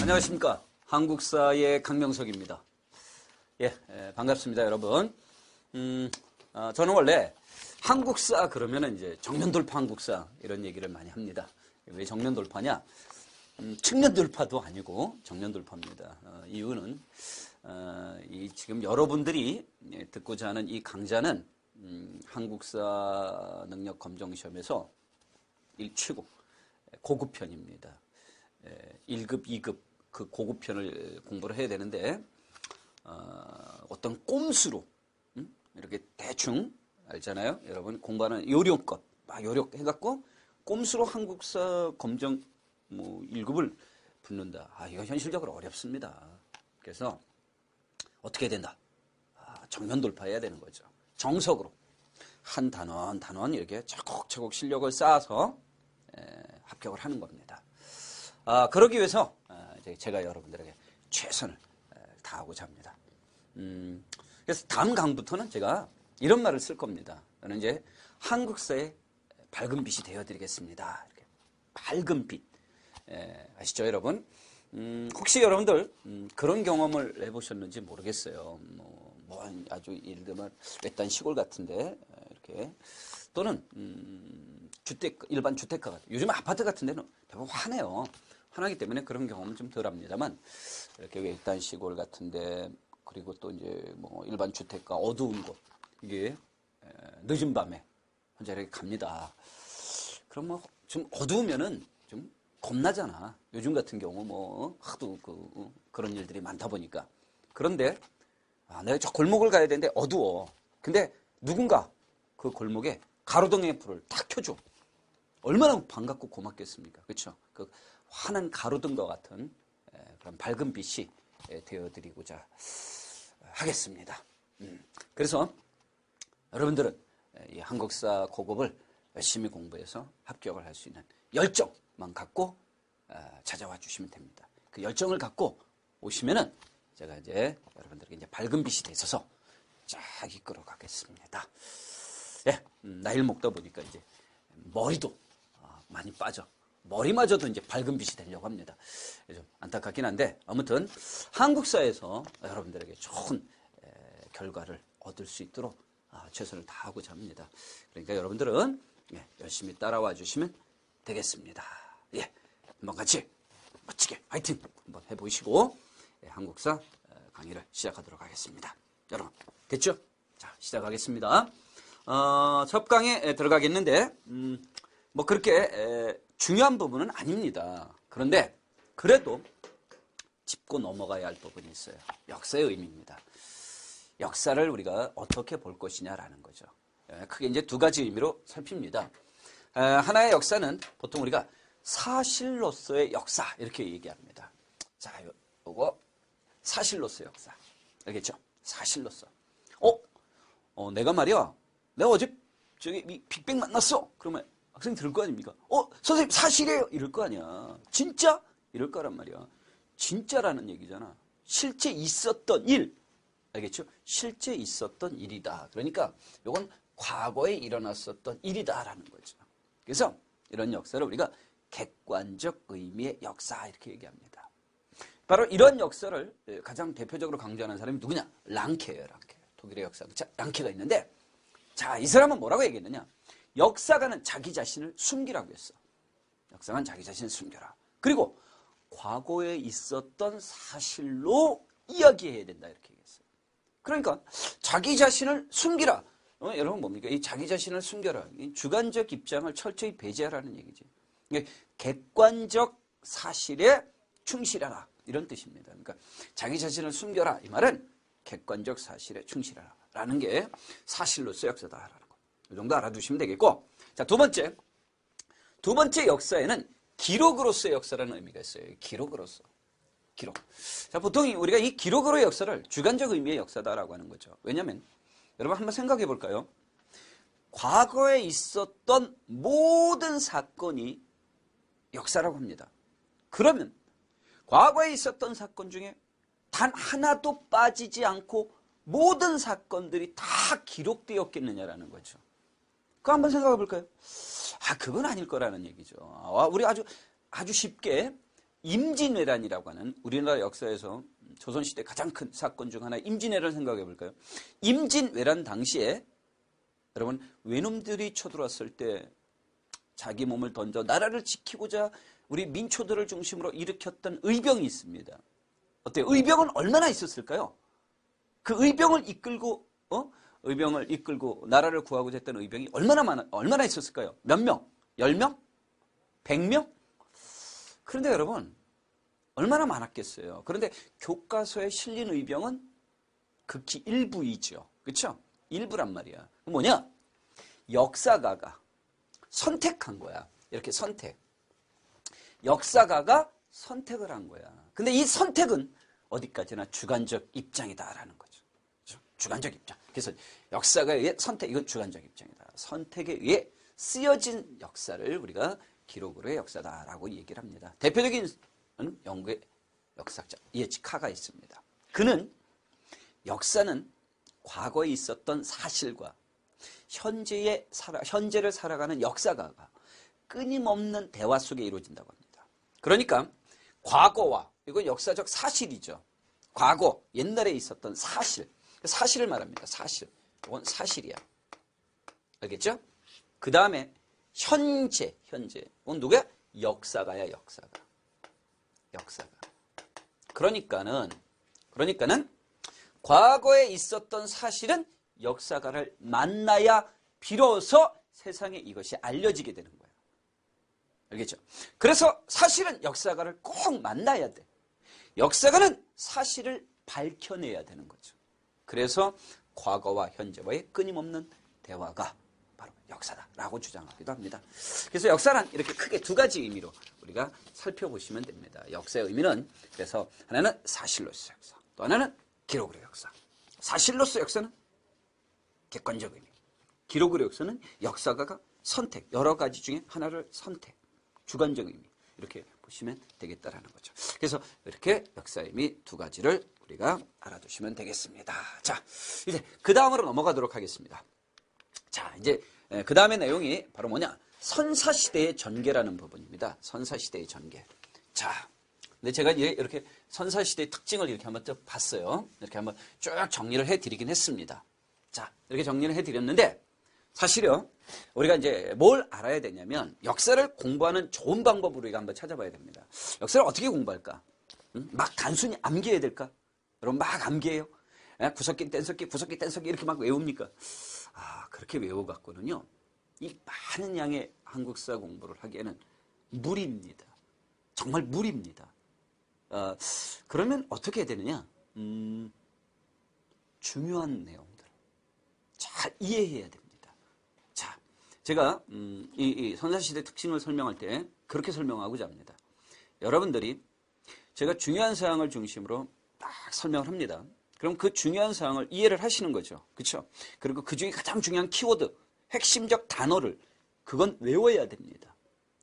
안녕하십니까. 한국사의 강명석입니다. 반갑습니다, 여러분. 저는 원래 한국사 그러면은 이제 정면돌파 한국사 이런 얘기를 많이 합니다. 왜 정면돌파냐? 측면돌파도 아니고 정면돌파입니다. 이유는 지금 여러분들이 듣고자 하는 이 강좌는 한국사 능력 검정 시험에서 최고 고급편입니다. 1급, 2급 그 고급편을 공부를 해야 되는데 어떤 꼼수로 이렇게 대충 알잖아요. 여러분 공부하는 요령껏 막 요력해갖고 꼼수로 한국사 검정 1급을 붙는다. 이거 현실적으로 어렵습니다. 그래서 어떻게 해야 된다? 정면 돌파해야 되는 거죠. 정석으로 한 단원 이렇게 차곡차곡 실력을 쌓아서 합격을 하는 겁니다. 그러기 위해서 제가 여러분들에게 최선을 다하고자 합니다. 그래서 다음 강부터는 제가 이런 말을 쓸 겁니다. 저는 이제 한국사의 밝은 빛이 되어드리겠습니다. 이렇게 밝은 빛. 아시죠, 여러분? 혹시 여러분들 그런 경험을 해보셨는지 모르겠어요. 아주 예를 들면 외딴 시골 같은데 이렇게 또는 일반 주택가 같은 요즘 아파트 같은 데는 대부분 환해요. 환하기 때문에 그런 경험은 좀 덜합니다만 이렇게 외딴 시골 같은데 그리고 또 이제 일반 주택가 어두운 곳 이게 늦은 밤에 혼자 이렇게 갑니다. 그럼 좀 어두우면은 좀 겁나잖아. 요즘 같은 경우 하도 그런 일들이 많다 보니까. 그런데 내가 저 골목을 가야 되는데 어두워. 근데 누군가 그 골목에 가로등의 불을 탁 켜줘. 얼마나 반갑고 고맙겠습니까? 그렇죠? 그 환한 가로등과 같은 그런 밝은 빛이 되어드리고자 하겠습니다. 그래서 여러분들은 이 한국사 고급을 열심히 공부해서 합격을 할 수 있는 열정만 갖고 찾아와 주시면 됩니다. 그 열정을 갖고 오시면은 제가 이제 여러분들에게 이제 밝은 빛이 돼 있어서 쫙 이끌어 가겠습니다. 나이를 먹다 보니까 이제 머리도 많이 빠져. 머리마저도 이제 밝은 빛이 되려고 합니다. 좀 안타깝긴 한데 아무튼 한국사에서 여러분들에게 좋은 결과를 얻을 수 있도록 최선을 다하고자 합니다. 그러니까 여러분들은 열심히 따라와 주시면 되겠습니다. 한번 같이 멋지게 화이팅 한번 해보시고 한국사 강의를 시작하도록 하겠습니다. 여러분 됐죠? 자, 시작하겠습니다. 첫 강에 들어가겠는데 그렇게 중요한 부분은 아닙니다. 그런데 그래도 짚고 넘어가야 할 부분이 있어요. 역사의 의미입니다. 역사를 우리가 어떻게 볼 것이냐라는 거죠. 크게 이제 두 가지 의미로 살핍니다. 하나의 역사는 보통 우리가 사실로서의 역사 이렇게 얘기합니다. 자, 이거 사실로서의 역사. 알겠죠? 사실로서. 내가 말이야. 내가 어제 저기 빅뱅 만났어. 그러면 학생이 들을 거 아닙니까? 선생님 사실이에요. 이럴 거 아니야. 진짜? 이럴 거란 말이야. 진짜라는 얘기잖아. 실제 있었던 일. 알겠죠? 실제 있었던 일이다. 그러니까 이건 과거에 일어났었던 일이다라는 거죠. 그래서 이런 역사를 우리가 객관적 의미의 역사 이렇게 얘기합니다. 바로 이런 역사를 가장 대표적으로 강조하는 사람이 누구냐? 랑케예요. 랑케. 독일의 역사학자 랑케가 있는데 자, 이 사람은 뭐라고 얘기했느냐? 역사가는 자기 자신을 숨기라고 했어. 역사가는 자기 자신을 숨겨라. 그리고 과거에 있었던 사실로 이야기해야 된다 이렇게 얘기했어요. 그러니까 자기 자신을 숨기라. 여러분 뭡니까? 이 자기 자신을 숨겨라. 이 주관적 입장을 철저히 배제하라는 얘기지. 객관적 사실에 충실하라 이런 뜻입니다. 그러니까 자기 자신을 숨겨라 이 말은 객관적 사실에 충실하라 라는 게 사실로서 역사다라는 거. 이 정도 알아두시면 되겠고, 자, 두 번째 역사에는 기록으로서의 역사라는 의미가 있어요. 기록으로서. 기록. 자, 보통 우리가 이 기록으로의 역사를 주관적 의미의 역사다라고 하는 거죠. 왜냐하면 여러분 한번 생각해 볼까요? 과거에 있었던 모든 사건이 역사라고 합니다. 그러면 과거에 있었던 사건 중에 단 하나도 빠지지 않고 모든 사건들이 다 기록되었겠느냐라는 거죠. 그거 한번 생각해 볼까요? 그건 아닐 거라는 얘기죠. 우리 아주 쉽게 임진왜란이라고 하는 우리나라 역사에서 조선시대 가장 큰 사건 중 하나 임진왜란을 생각해 볼까요? 임진왜란 당시에 여러분 외놈들이 쳐들어왔을 때 자기 몸을 던져 나라를 지키고자 우리 민초들을 중심으로 일으켰던 의병이 있습니다. 어때요? 의병은 얼마나 있었을까요? 그 의병을 이끌고 나라를 구하고자 했던 의병이 얼마나 있었을까요? 몇 명? 10명? 100명? 그런데 여러분 얼마나 많았겠어요. 그런데 교과서에 실린 의병은 극히 일부이죠. 그렇죠? 일부란 말이야. 뭐냐? 역사가가 선택한 거야. 이렇게 선택. 역사가가 선택을 한 거야. 근데 이 선택은 어디까지나 주관적 입장이다라는 거죠. 주관적 입장. 그래서 역사가에 의해 선택, 이건 주관적 입장이다. 선택에 의해 쓰여진 역사를 우리가 기록으로의 역사다라고 얘기를 합니다. 대표적인 영국의 역사학자 E.H. 카가 있습니다. 그는 역사는 과거에 있었던 사실과 현재를 살아가는 역사가가 끊임없는 대화 속에 이루어진다고 합니다. 그러니까 과거와, 이건 역사적 사실이죠. 과거, 옛날에 있었던 사실을 말합니다. 사실. 이건 사실이야. 알겠죠? 그 다음에 현재. 이건 누구야? 역사가야, 역사가. 그러니까는 과거에 있었던 사실은 역사가를 만나야 비로소 세상에 이것이 알려지게 되는 거예요. 알겠죠? 그래서 사실은 역사가를 꼭 만나야 돼. 역사가는 사실을 밝혀내야 되는 거죠. 그래서 과거와 현재와의 끊임없는 대화가 바로 역사다라고 주장하기도 합니다. 그래서 역사란 이렇게 크게 두 가지 의미로 우리가 살펴보시면 됩니다. 역사의 의미는 그래서 하나는 사실로서 역사, 또 하나는 기록으로 역사. 사실로서 역사는 객관적 의미, 기록으로 역사는 역사가가 선택, 여러 가지 중에 하나를 선택, 주관적 의미, 이렇게 보시면 되겠다라는 거죠. 그래서 이렇게 역사의 의미 두 가지를 우리가 알아두시면 되겠습니다. 자, 이제 그 다음으로 넘어가도록 하겠습니다. 자, 이제 그 다음의 내용이 바로 뭐냐? 선사시대의 전개라는 부분입니다. 선사시대의 전개. 자, 근데 제가 이렇게 선사시대의 특징을 이렇게 한번 쭉 봤어요. 이렇게 한번 쭉 정리를 해드리긴 했습니다. 자, 이렇게 정리를 해드렸는데, 사실요, 우리가 이제 뭘 알아야 되냐면, 역사를 공부하는 좋은 방법으로 우리가 한번 찾아봐야 됩니다. 역사를 어떻게 공부할까? 막 단순히 암기해야 될까? 여러분, 막 암기해요? 구석기, 뗀석기 이렇게 막 외웁니까? 그렇게 외워갖고는요, 이 많은 양의 한국사 공부를 하기에는 무리입니다. 정말 무리입니다. 그러면 어떻게 해야 되느냐? 중요한 내용들 잘 이해해야 됩니다. 자, 제가 이 선사시대 특징을 설명할 때 그렇게 설명하고자 합니다. 여러분들이 제가 중요한 사항을 중심으로 딱 설명을 합니다. 그럼 그 중요한 사항을 이해를 하시는 거죠. 그렇죠? 그리고 그 중에 가장 중요한 키워드, 핵심적 단어를 그건 외워야 됩니다.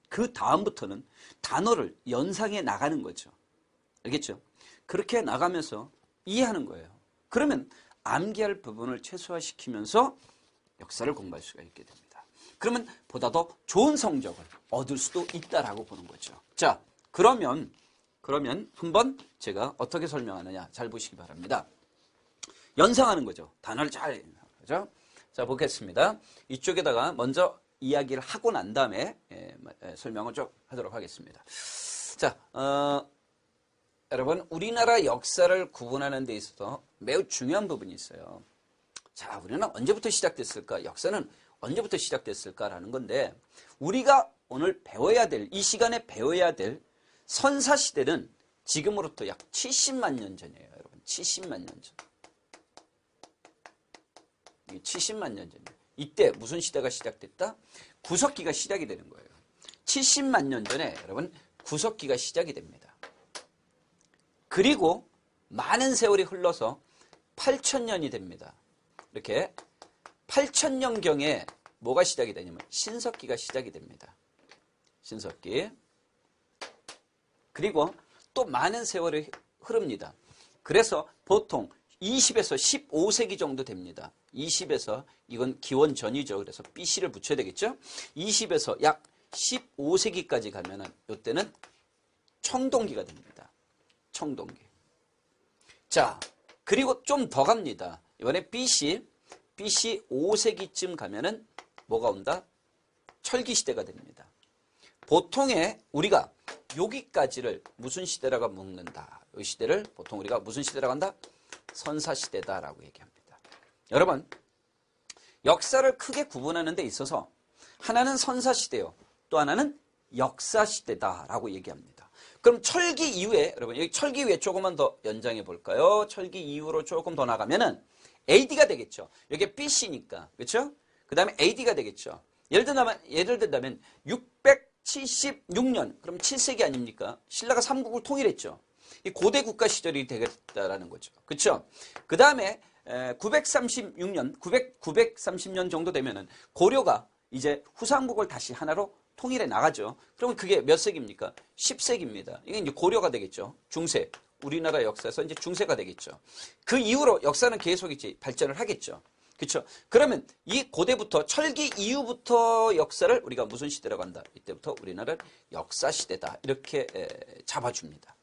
그 다음부터는 단어를 연상해 나가는 거죠. 알겠죠? 그렇게 나가면서 이해하는 거예요. 그러면 암기할 부분을 최소화시키면서 역사를 공부할 수가 있게 됩니다. 그러면 보다 더 좋은 성적을 얻을 수도 있다라고 보는 거죠. 자, 그러면 한번 제가 어떻게 설명하느냐 잘 보시기 바랍니다. 연상하는 거죠. 단어를 잘, 그죠? 자, 보겠습니다. 이쪽에다가 먼저 이야기를 하고 난 다음에 설명을 좀 하도록 하겠습니다. 자, 여러분, 우리나라 역사를 구분하는 데 있어서 매우 중요한 부분이 있어요. 자, 우리는 언제부터 시작됐을까? 역사는 언제부터 시작됐을까라는 건데, 우리가 오늘 배워야 될, 이 시간에 배워야 될 선사시대는 지금으로부터 약 70만 년 전이에요, 여러분. 70만 년 전. 70만 년 전이에요. 이때 무슨 시대가 시작됐다? 구석기가 시작이 되는 거예요. 70만 년 전에 여러분 구석기가 시작이 됩니다. 그리고 많은 세월이 흘러서 8,000년이 됩니다. 이렇게 8,000년경에 뭐가 시작이 되냐면 신석기가 시작이 됩니다. 신석기. 그리고 또 많은 세월이 흐릅니다. 그래서 보통 20에서 15세기 정도 됩니다. 20에서 이건 기원 전이죠. 그래서 BC를 붙여야 되겠죠. 20에서 약 15세기까지 가면은 이때는 청동기가 됩니다. 청동기. 자, 그리고 좀 더 갑니다. 이번에 BC 5세기쯤 가면은 뭐가 온다? 철기시대가 됩니다. 보통의 우리가 여기까지를 무슨 시대라고 묶는다. 이 시대를 보통 우리가 무슨 시대라고 한다? 선사시대다라고 얘기합니다. 여러분, 역사를 크게 구분하는 데 있어서 하나는 선사시대요. 또 하나는 역사시대다라고 얘기합니다. 그럼 철기 이후에, 여러분, 여기 철기 이후에 조금만 더 연장해 볼까요? 철기 이후로 조금 더 나가면은 AD가 되겠죠. 여기 BC니까. 그렇죠? 그 다음에 AD가 되겠죠. 예를 든다면 676년, 그럼 7세기 아닙니까? 신라가 삼국을 통일했죠. 이 고대 국가 시절이 되겠다라는 거죠. 그렇죠? 그 다음에 930년 정도 되면은 고려가 이제 후삼국을 다시 하나로 통일해 나가죠. 그러면 그게 몇 세기입니까? 10세기입니다. 이게 이제 고려가 되겠죠. 중세. 우리나라 역사에서 이제 중세가 되겠죠. 그 이후로 역사는 계속 이제 발전을 하겠죠. 그렇죠? 그러면 이 고대부터 철기 이후부터 역사를 우리가 무슨 시대라고 한다? 이때부터 우리나라는 역사시대다. 이렇게 잡아줍니다.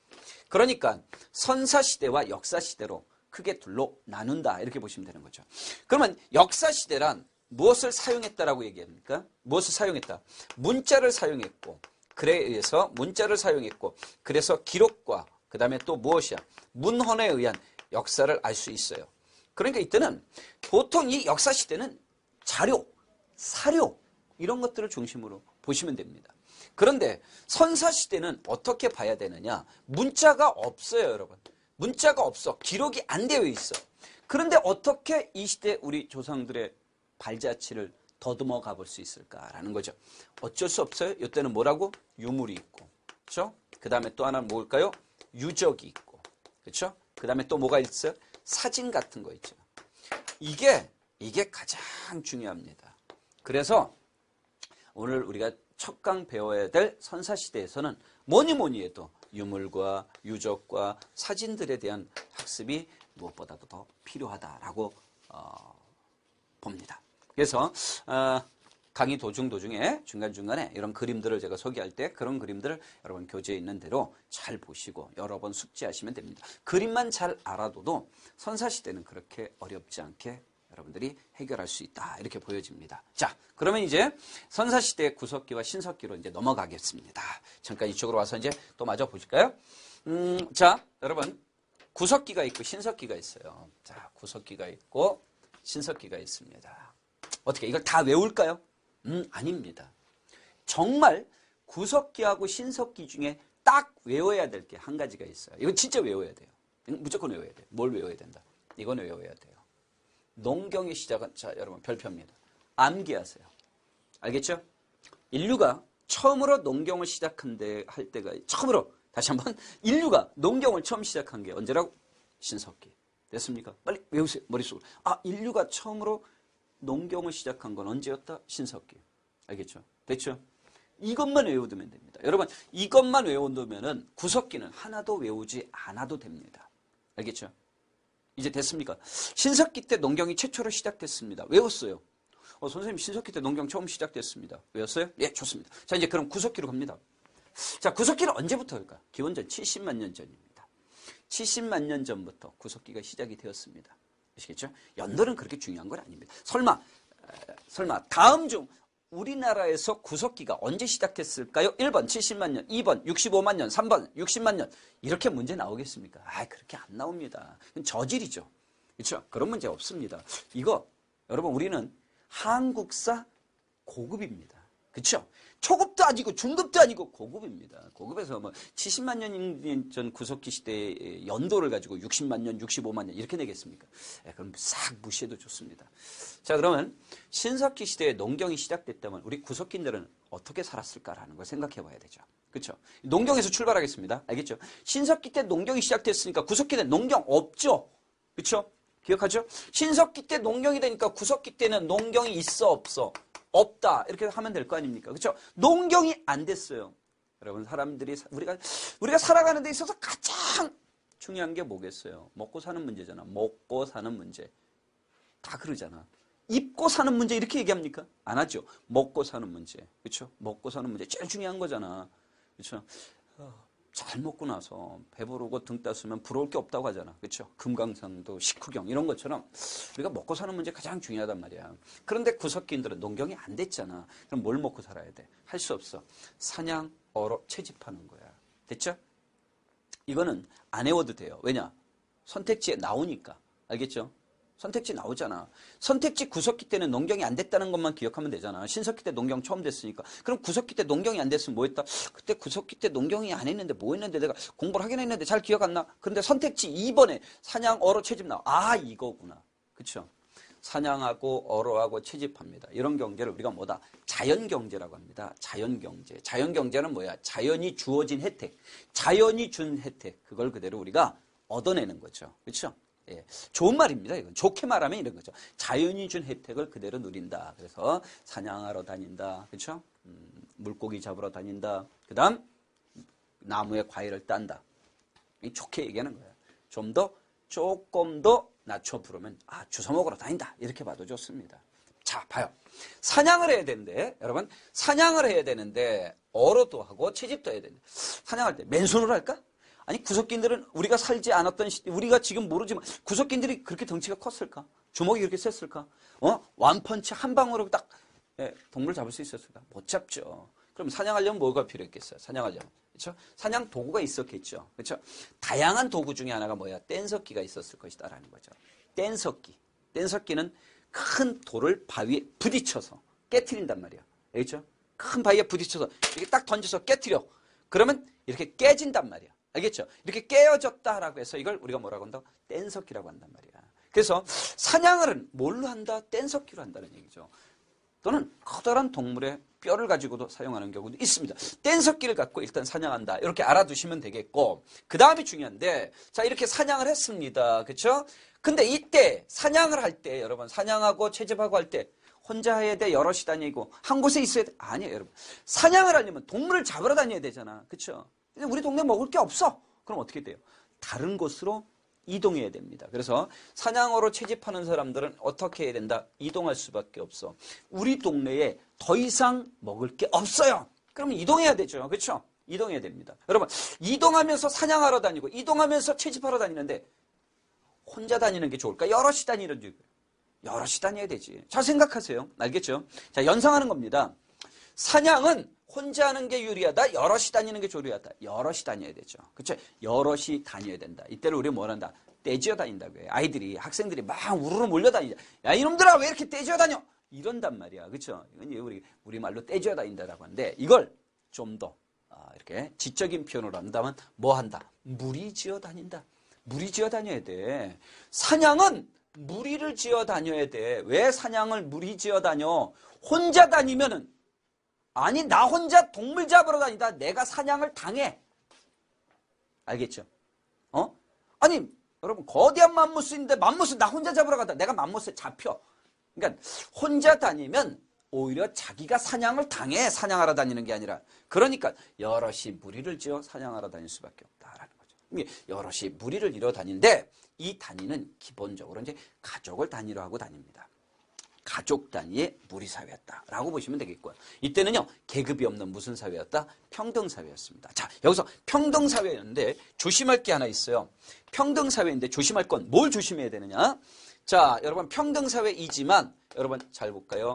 그러니까 선사시대와 역사시대로 크게 둘로 나눈다. 이렇게 보시면 되는 거죠. 그러면 역사시대란 무엇을 사용했다라고 얘기합니까? 무엇을 사용했다? 문자를 사용했고, 글에 의해서 문자를 사용했고, 그래서 기록과 그 다음에 또 무엇이야? 문헌에 의한 역사를 알 수 있어요. 그러니까 이때는 보통 이 역사시대는 자료, 사료 이런 것들을 중심으로 보시면 됩니다. 그런데 선사시대는 어떻게 봐야 되느냐? 문자가 없어요, 여러분. 문자가 없어. 기록이 안 되어 있어. 그런데 어떻게 이 시대 우리 조상들의 발자취를 더듬어 가볼 수 있을까라는 거죠. 어쩔 수 없어요. 이때는 뭐라고? 유물이 있고, 그렇죠? 그 다음에 또 하나는 뭘까요? 유적이 있고, 그렇죠? 그 다음에 또 뭐가 있어요? 사진 같은 거 있죠. 이게 가장 중요합니다. 그래서 오늘 우리가 첫 강 배워야 될 선사시대에서는 뭐니 해도 유물과 유적과 사진들에 대한 학습이 무엇보다도 더 필요하다라고 봅니다. 그래서 강의 도중에 중간중간에 이런 그림들을 제가 소개할 때 그런 그림들을 여러분 교재에 있는 대로 잘 보시고 여러 번 숙지하시면 됩니다. 그림만 잘 알아둬도 선사시대는 그렇게 어렵지 않게 여러분들이 해결할 수 있다. 이렇게 보여집니다. 자, 그러면 이제 선사시대 구석기와 신석기로 이제 넘어가겠습니다. 잠깐 이쪽으로 와서 이제 또 마저 보실까요? 자, 여러분. 구석기가 있고 신석기가 있어요. 자, 구석기가 있고 신석기가 있습니다. 어떻게 이걸 다 외울까요? 아닙니다. 정말 구석기하고 신석기 중에 딱 외워야 될 게 한 가지가 있어요. 이건 진짜 외워야 돼요. 무조건 외워야 돼요. 뭘 외워야 된다? 이건 외워야 돼요. 농경의 시작은, 자, 여러분, 별표입니다. 암기하세요. 알겠죠? 인류가 처음으로 농경을 할 때가, 처음으로, 다시 한번, 인류가 농경을 처음 시작한 게 언제라고? 신석기. 됐습니까? 빨리 외우세요. 머릿속으로. 아, 인류가 처음으로 농경을 시작한 건 언제였다? 신석기. 알겠죠? 됐죠? 이것만 외워두면 됩니다. 여러분, 이것만 외워두면은 구석기는 하나도 외우지 않아도 됩니다. 알겠죠? 이제 됐습니까? 신석기 때 농경이 최초로 시작됐습니다. 외웠어요. 선생님, 신석기 때 농경 처음 시작됐습니다. 외웠어요? 예, 좋습니다. 자, 이제 그럼 구석기로 갑니다. 자, 구석기는 언제부터일까? 기원전 70만 년 전입니다. 70만 년 전부터 구석기가 시작이 되었습니다. 아시겠죠? 연도는 그렇게 중요한 건 아닙니다. 설마 다음 중 우리나라에서 구석기가 언제 시작됐을까요? 1번 70만 년, 2번 65만 년, 3번 60만 년. 이렇게 문제 나오겠습니까? 그렇게 안 나옵니다. 그건 저질이죠. 그렇죠? 그런 문제 없습니다. 이거 여러분 우리는 한국사 고급입니다. 그렇죠? 초급도 아니고 중급도 아니고 고급입니다. 고급에서 뭐 70만 년 전 구석기 시대의 연도를 가지고 60만 년, 65만 년 이렇게 내겠습니까? 그럼 싹 무시해도 좋습니다. 자, 그러면 신석기 시대에 농경이 시작됐다면 우리 구석기인들은 어떻게 살았을까라는 걸 생각해 봐야 되죠. 그렇죠? 농경에서 출발하겠습니다. 알겠죠? 신석기 때 농경이 시작됐으니까 구석기 때 농경 없죠? 그렇죠? 기억하죠? 신석기 때 농경이 되니까 구석기 때는 농경이 있어 없어? 없다. 이렇게 하면 될 거 아닙니까? 그렇죠? 농경이 안 됐어요. 여러분, 사람들이 우리가 살아가는 데 있어서 가장 중요한 게 뭐겠어요? 먹고 사는 문제잖아. 먹고 사는 문제. 다 그러잖아. 입고 사는 문제 이렇게 얘기합니까? 안 하죠. 먹고 사는 문제. 그렇죠? 먹고 사는 문제 제일 중요한 거잖아. 그렇죠? 잘 먹고 나서 배부르고 등 따스면 부러울 게 없다고 하잖아. 그렇죠? 금강산도 식후경 이런 것처럼 우리가 먹고 사는 문제 가장 중요하단 말이야. 그런데 구석기인들은 농경이 안 됐잖아. 그럼 뭘 먹고 살아야 돼? 할 수 없어. 사냥, 어로, 채집하는 거야. 됐죠? 이거는 안 외워도 돼요. 왜냐? 선택지에 나오니까. 알겠죠? 선택지 나오잖아. 선택지 구석기 때는 농경이 안 됐다는 것만 기억하면 되잖아. 신석기 때 농경 처음 됐으니까. 그럼 구석기 때 농경이 안 됐으면 뭐 했다? 그때 구석기 때 농경이 안 했는데 뭐 했는데 내가 공부를 하긴 했는데 잘 기억 안 나? 그런데 선택지 2번에 사냥, 어로, 채집 나와. 아, 이거구나. 그쵸? 사냥하고 어로하고 채집합니다. 이런 경제를 우리가 뭐다? 자연경제라고 합니다. 자연경제. 자연경제는 뭐야? 자연이 주어진 혜택. 자연이 준 혜택. 그걸 그대로 우리가 얻어내는 거죠. 그렇죠? 예, 좋은 말입니다. 이건 좋게 말하면 이런 거죠. 자연이 준 혜택을 그대로 누린다. 그래서 사냥하러 다닌다. 그렇죠? 물고기 잡으러 다닌다. 그다음 나무에 과일을 딴다. 좋게 얘기하는 거예요. 조금 더 낮춰 부르면 주워 먹으러 다닌다. 이렇게 봐도 좋습니다. 자, 봐요. 사냥을 해야 되는데 여러분 사냥을 해야 되는데 어로도 하고 채집도 해야 되는데 사냥할 때 맨손으로 할까? 아니 구석기인들은 우리가 살지 않았던 우리가 지금 모르지만 구석기인들이 그렇게 덩치가 컸을까? 주먹이 그렇게 셌을까? 완펀치 한 방으로 딱 동물 잡을 수 있었을까? 못 잡죠. 그럼 사냥하려면 뭐가 필요했겠어요? 사냥하려면. 그렇죠? 사냥 도구가 있었겠죠. 그렇죠? 다양한 도구 중에 하나가 뭐야? 뗀석기가 있었을 것이다라는 거죠. 뗀석기. 뗀석기는 큰 돌을 바위에 부딪혀서 깨트린단 말이야. 알겠죠? 큰 바위에 부딪혀서 이렇게 딱 던져서 깨트려. 그러면 이렇게 깨진단 말이야. 알겠죠? 이렇게 깨어졌다라고 해서 이걸 우리가 뭐라고 한다? 뗀석기라고 한단 말이야. 그래서 사냥을 뭘로 한다? 뗀석기로 한다는 얘기죠. 또는 커다란 동물의 뼈를 가지고도 사용하는 경우도 있습니다. 뗀석기를 갖고 일단 사냥한다. 이렇게 알아두시면 되겠고 그 다음이 중요한데 자 이렇게 사냥을 했습니다. 그렇죠? 근데 이때 사냥을 할 때 여러분 사냥하고 채집하고 할 때 혼자 해야 돼? 여럿이 다니고 한 곳에 있어야 돼? 아니에요 여러분. 사냥을 하려면 동물을 잡으러 다녀야 되잖아. 그렇죠? 우리 동네 먹을 게 없어. 그럼 어떻게 돼요? 다른 곳으로 이동해야 됩니다. 그래서 사냥으로 채집하는 사람들은 어떻게 해야 된다? 이동할 수밖에 없어. 우리 동네에 더 이상 먹을 게 없어요. 그러면 이동해야 되죠. 그렇죠? 이동해야 됩니다. 여러분 이동하면서 사냥하러 다니고 이동하면서 채집하러 다니는데 혼자 다니는 게 좋을까? 여럿이 다니는 게 여럿이 다녀야 되지. 잘 생각하세요. 알겠죠? 자 연상하는 겁니다. 사냥은 혼자 하는 게 유리하다. 여럿이 다니는 게 유리하다. 여럿이 다녀야 되죠. 그렇죠? 여럿이 다녀야 된다. 이때를 우리 뭐 한다? 떼지어 다닌다고 해요. 아이들이 학생들이 막 우르르 몰려다니자. 야 이놈들아 왜 이렇게 떼지어 다녀? 이런단 말이야. 그렇죠? 이건 우리 말로 떼지어 다닌다라고 하는데 이걸 좀 더 이렇게 지적인 표현으로 한다면 뭐 한다? 무리지어 다닌다. 무리지어 다녀야 돼. 사냥은 무리를 지어 다녀야 돼. 왜 사냥을 무리지어 다녀? 혼자 다니면은 아니 나 혼자 동물 잡으러 다니다 내가 사냥을 당해. 알겠죠? 아니 여러분 거대한 맘무스인데 맘무스 나 혼자 잡으러 가다 내가 맘무스에 잡혀. 그러니까 혼자 다니면 오히려 자기가 사냥을 당해. 사냥하러 다니는 게 아니라. 그러니까 여럿이 무리를 지어 사냥하러 다닐 수밖에 없다라는 거죠. 여럿이 무리를 이뤄 다니는데 이 단위는 기본적으로 이제 가족을 단위로 하고 다닙니다. 가족 단위의 무리사회였다라고 보시면 되겠고요. 이때는요. 계급이 없는 무슨 사회였다? 평등사회였습니다. 자 여기서 평등사회였는데 조심할 게 하나 있어요. 평등사회인데 조심할 건 뭘 조심해야 되느냐? 자 여러분 평등사회이지만 여러분 잘 볼까요?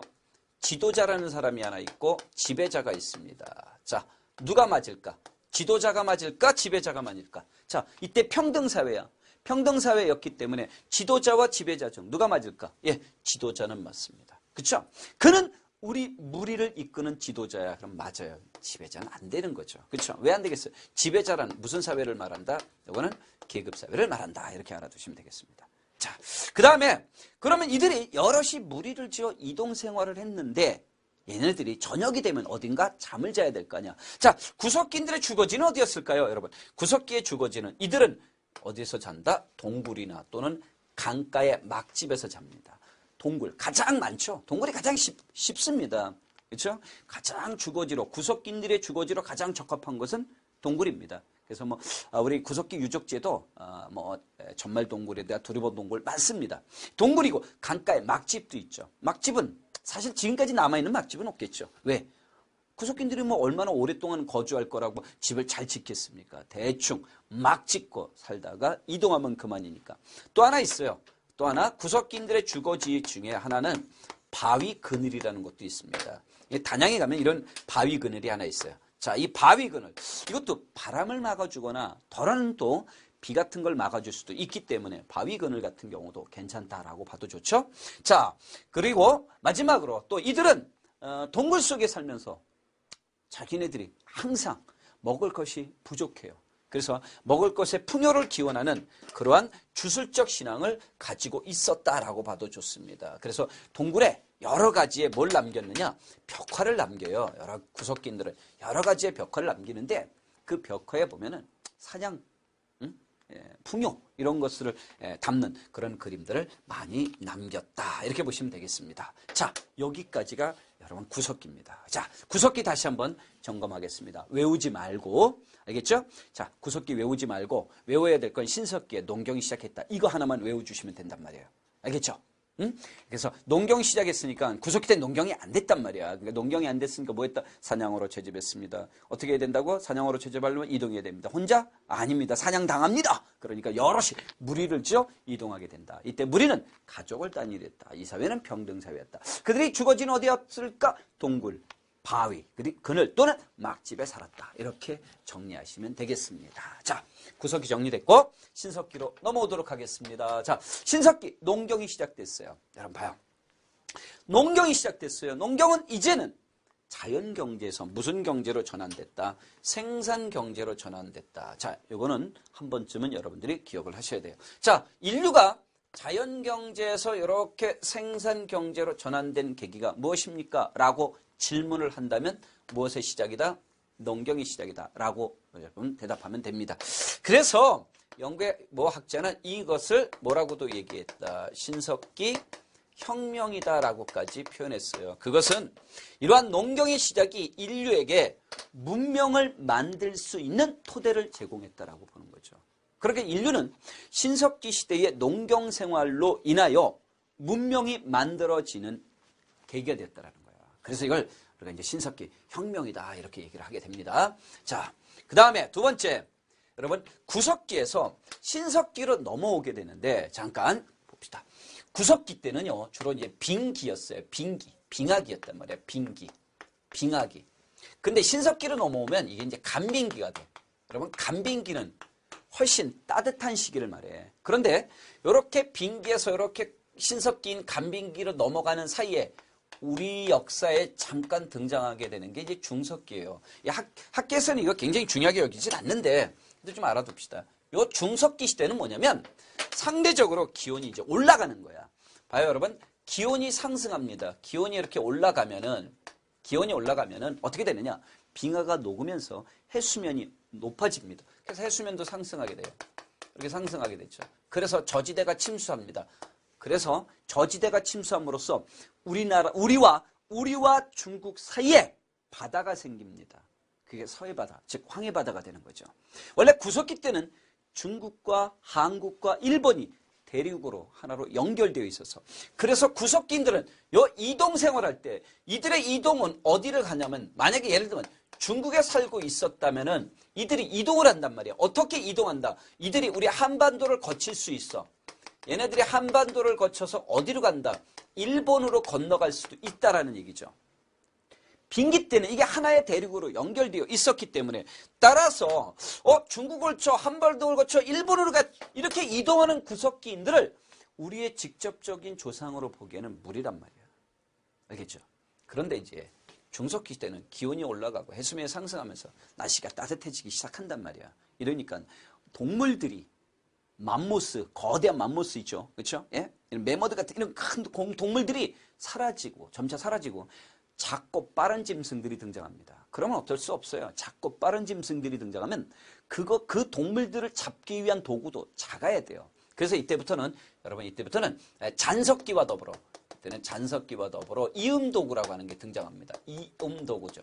지도자라는 사람이 하나 있고 지배자가 있습니다. 자 누가 맞을까? 지도자가 맞을까? 지배자가 맞을까? 자 이때 평등사회야. 평등사회였기 때문에 지도자와 지배자 중 누가 맞을까? 예, 지도자는 맞습니다. 그렇죠? 그는 우리 무리를 이끄는 지도자야. 그럼 맞아요. 지배자는 안 되는 거죠. 그렇죠? 왜 안 되겠어요? 지배자란 무슨 사회를 말한다? 이거는 계급사회를 말한다. 이렇게 알아두시면 되겠습니다. 자, 그 다음에 그러면 이들이 여럿이 무리를 지어 이동생활을 했는데 얘네들이 저녁이 되면 어딘가 잠을 자야 될 거 아니야. 자, 구석기인들의 주거지는 어디였을까요? 여러분, 구석기의 주거지는 이들은 어디서 잔다? 동굴이나 또는 강가의 막집에서 잡니다. 동굴 가장 많죠. 동굴이 가장 쉽습니다. 그렇죠? 가장 주거지로 구석기인들의 주거지로 가장 적합한 것은 동굴입니다. 그래서 우리 구석기 유적지에도 전말 동굴에다 두리번 동굴 많습니다. 동굴이고 강가에 막집도 있죠. 막집은 사실 지금까지 남아있는 막집은 없겠죠. 왜? 구석기인들이 뭐 얼마나 오랫동안 거주할 거라고 집을 잘 짓겠습니까? 대충 막 짓고 살다가 이동하면 그만이니까. 또 하나 있어요. 또 하나 구석기인들의 주거지 중에 하나는 바위 그늘이라는 것도 있습니다. 단양에 가면 이런 바위 그늘이 하나 있어요. 자, 이 바위 그늘, 이것도 바람을 막아주거나 덜어는 또 비 같은 걸 막아줄 수도 있기 때문에 바위 그늘 같은 경우도 괜찮다라고 봐도 좋죠. 자, 그리고 마지막으로 또 이들은 동굴 속에 살면서 자기네들이 항상 먹을 것이 부족해요. 그래서 먹을 것의 풍요를 기원하는 그러한 주술적 신앙을 가지고 있었다라고 봐도 좋습니다. 그래서 동굴에 여러 가지의 뭘 남겼느냐? 벽화를 남겨요. 여러 구석기인들은 여러 가지의 벽화를 남기는데 그 벽화에 보면은 사냥, 풍요 이런 것들을 담는 그런 그림들을 많이 남겼다. 이렇게 보시면 되겠습니다. 자, 여기까지가 여러분 구석기입니다. 자, 구석기 다시 한번 점검하겠습니다. 외우지 말고, 알겠죠? 자, 구석기 외우지 말고 외워야 될 건 신석기에 농경이 시작했다. 이거 하나만 외워주시면 된단 말이에요. 알겠죠? 응? 그래서 농경 시작했으니까 구석기 때 농경이 안 됐단 말이야. 그러니까 농경이 안 됐으니까 뭐 했다? 사냥으로 채집했습니다. 어떻게 해야 된다고? 사냥으로 채집하려면 이동해야 됩니다. 혼자? 아닙니다. 사냥당합니다. 그러니까 여럿이 무리를 지어 이동하게 된다. 이때 무리는 가족을 단위로 했다. 이 사회는 평등사회였다. 그들이 주거지는 어디였을까? 동굴, 바위, 그늘 또는 막집에 살았다. 이렇게 정리하시면 되겠습니다. 자, 구석기 정리됐고 신석기로 넘어오도록 하겠습니다. 자, 신석기 농경이 시작됐어요. 여러분 봐요. 농경이 시작됐어요. 농경은 이제는 자연경제에서 무슨 경제로 전환됐다? 생산경제로 전환됐다. 자, 요거는 한 번쯤은 여러분들이 기억을 하셔야 돼요. 자, 인류가 자연경제에서 이렇게 생산경제로 전환된 계기가 무엇입니까? 라고 질문을 한다면 무엇의 시작이다? 농경의 시작이다. 라고 여러분 대답하면 됩니다. 그래서 영국의 모 학자는 이것을 뭐라고도 얘기했다. 신석기 혁명이다라고까지 표현했어요. 그것은 이러한 농경의 시작이 인류에게 문명을 만들 수 있는 토대를 제공했다라고 보는 거죠. 그렇게 인류는 신석기 시대의 농경 생활로 인하여 문명이 만들어지는 계기가 됐다라는 거예요. 그래서 이걸 우리가 이제 신석기 혁명이다 이렇게 얘기를 하게 됩니다. 자, 그 다음에 두 번째, 여러분 구석기에서 신석기로 넘어오게 되는데 잠깐 봅시다. 구석기 때는요 주로 이제 빙기였어요. 빙하기였단 말이에요. 빙하기. 근데 신석기로 넘어오면 이게 이제 간빙기가 돼. 여러분 간빙기는 훨씬 따뜻한 시기를 말해. 그런데 이렇게 빙기에서 이렇게 신석기인 간빙기로 넘어가는 사이에 우리 역사에 잠깐 등장하게 되는 게 이제 중석기예요. 학계에서는 이거 굉장히 중요하게 여기진 않는데 좀 알아둡시다. 이 중석기 시대는 뭐냐면 상대적으로 기온이 이제 올라가는 거야. 봐요, 여러분. 기온이 상승합니다. 기온이 이렇게 올라가면은 어떻게 되느냐? 빙하가 녹으면서 해수면이 높아집니다. 그래서 해수면도 상승하게 돼요. 이렇게 상승하게 되죠. 그래서 저지대가 침수합니다. 그래서 저지대가 침수함으로써 우리와 중국 사이에 바다가 생깁니다. 그게 서해바다, 즉 황해바다가 되는 거죠. 원래 구석기 때는 중국과 한국과 일본이 대륙으로 하나로 연결되어 있어서 그래서 구석기인들은 요 이동 생활할 때 이들의 이동은 어디를 가냐면 만약에 예를 들면 중국에 살고 있었다면은 이들이 이동을 한단 말이에요. 어떻게 이동한다? 이들이 우리 한반도를 거칠 수 있어. 얘네들이 한반도를 거쳐서 어디로 간다? 일본으로 건너갈 수도 있다라는 얘기죠. 빙기 때는 이게 하나의 대륙으로 연결되어 있었기 때문에 따라서 중국을 거쳐 한반도를 거쳐 일본으로 이렇게 이동하는 구석기인들을 우리의 직접적인 조상으로 보기에는 무리란 말이야. 알겠죠? 그런데 이제 중석기 때는 기온이 올라가고 해수면이 상승하면서 날씨가 따뜻해지기 시작한단 말이야. 이러니까 동물들이 맘모스, 거대한 맘모스 있죠. 그렇죠? 예? 이런 매머드 같은 이런 큰 동물들이 점차 사라지고 작고 빠른 짐승들이 등장합니다. 그러면 어쩔 수 없어요. 작고 빠른 짐승들이 등장하면 그 동물들을 잡기 위한 도구도 작아야 돼요. 그래서 이때부터는 잔석기와 더불어 이음도구라고 하는 게 등장합니다. 이음도구죠.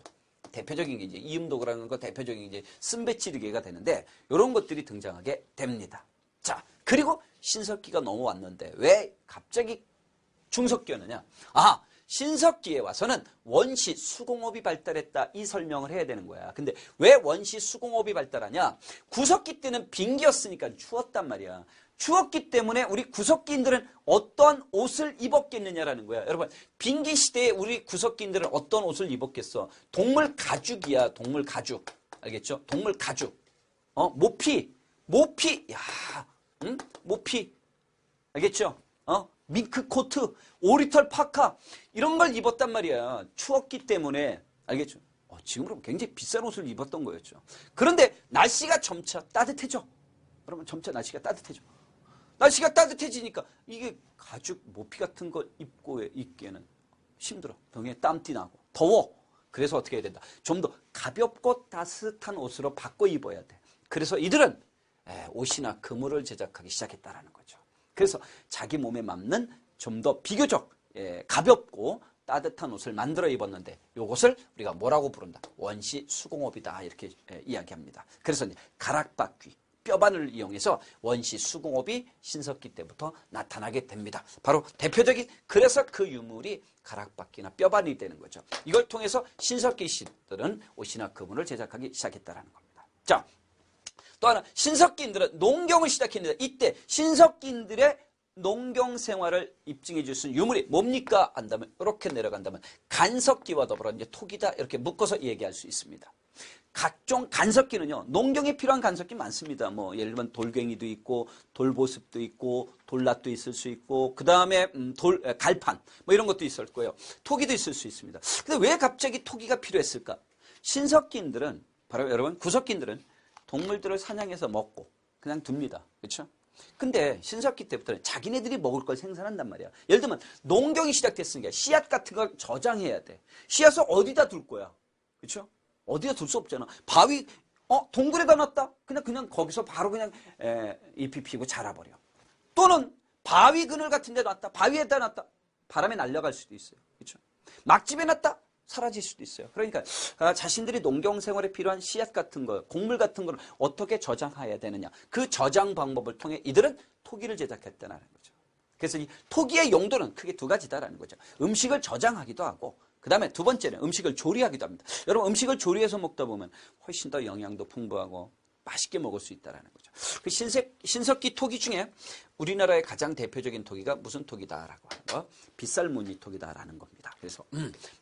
대표적인 게 이제 이음도구라는 거 대표적인 게 이제 쓴배치르기가 되는데 이런 것들이 등장하게 됩니다. 자, 그리고 신석기가 넘어왔는데 왜 갑자기 중석기였느냐? 신석기에 와서는 원시 수공업이 발달했다 이 설명을 해야 되는 거야. 근데 왜 원시 수공업이 발달하냐? 구석기 때는 빙기였으니까 추웠단 말이야. 추웠기 때문에 우리 구석기인들은 어떤 옷을 입었겠느냐라는 거야. 여러분, 빙기 시대에 우리 구석기인들은 어떤 옷을 입었겠어? 동물 가죽이야. 동물 가죽. 알겠죠? 동물 가죽. 모피. 야, 응? 모피. 알겠죠? 밍크 코트, 오리털 파카 이런 걸 입었단 말이야. 추웠기 때문에. 알겠죠? 지금으로 굉장히 비싼 옷을 입었던 거였죠. 그런데 날씨가 점차 따뜻해져. 여러분, 점차 날씨가 따뜻해져. 날씨가 따뜻해지니까 이게 가죽 모피 같은 거 입고 있기에는 힘들어. 등에 땀띠 나고 더워. 그래서 어떻게 해야 된다? 좀 더 가볍고 따뜻한 옷으로 바꿔 입어야 돼. 그래서 이들은 옷이나 그물을 제작하기 시작했다라는 거죠. 그래서 자기 몸에 맞는 좀 더 비교적 가볍고 따뜻한 옷을 만들어 입었는데 이것을 우리가 뭐라고 부른다? 원시 수공업이다 이렇게 이야기합니다. 그래서 이제 가락바퀴, 뼈바늘을 이용해서 원시 수공업이 신석기 때부터 나타나게 됩니다. 바로 대표적인 그래서 그 유물이 가락바퀴나 뼈바늘이 되는 거죠. 이걸 통해서 신석기 시들은 옷이나 그물을 제작하기 시작했다는 겁니다. 자, 또 하나 신석기인들은 농경을 시작했는데 이때 신석기인들의 농경 생활을 입증해 줄 수 있는 유물이 뭡니까? 한다면 이렇게 내려간다면 간석기와 더불어 이제 토기다 이렇게 묶어서 얘기할 수 있습니다. 각종 간석기는요, 농경에 필요한 간석기 많습니다. 뭐, 예를 들면 돌괭이도 있고, 돌보습도 있고, 돌낫도 있을 수 있고, 그 다음에 갈판, 뭐 이런 것도 있을 거예요. 토기도 있을 수 있습니다. 근데 왜 갑자기 토기가 필요했을까? 신석기인들은, 바로 여러분, 구석기인들은 동물들을 사냥해서 먹고 그냥 둡니다. 그렇죠? 근데 신석기 때부터는 자기네들이 먹을 걸 생산한단 말이야. 예를 들면 농경이 시작됐으니까 씨앗 같은 걸 저장해야 돼. 씨앗을 어디다 둘 거야? 그렇죠? 어디다 둘 수 없잖아. 바위, 동굴에다 놨다? 그냥 거기서 바로 그냥 잎이 피고 자라버려. 또는 바위 그늘 같은 데 놨다. 바위에다 놨다. 바람에 날아갈 수도 있어요. 그렇죠? 막집에 놨다. 사라질 수도 있어요. 그러니까 자신들이 농경 생활에 필요한 씨앗 같은 거, 곡물 같은 걸 어떻게 저장해야 되느냐. 그 저장 방법을 통해 이들은 토기를 제작했다는 거죠. 그래서 이 토기의 용도는 크게 두 가지다라는 거죠. 음식을 저장하기도 하고 그 다음에 두 번째는 음식을 조리하기도 합니다. 여러분 음식을 조리해서 먹다 보면 훨씬 더 영양도 풍부하고 맛있게 먹을 수 있다는 거죠. 그 신석기 토기 중에 우리나라의 가장 대표적인 토기가 무슨 토기다라고 하는 거? 빗살무늬 토기다라는 겁니다. 그래서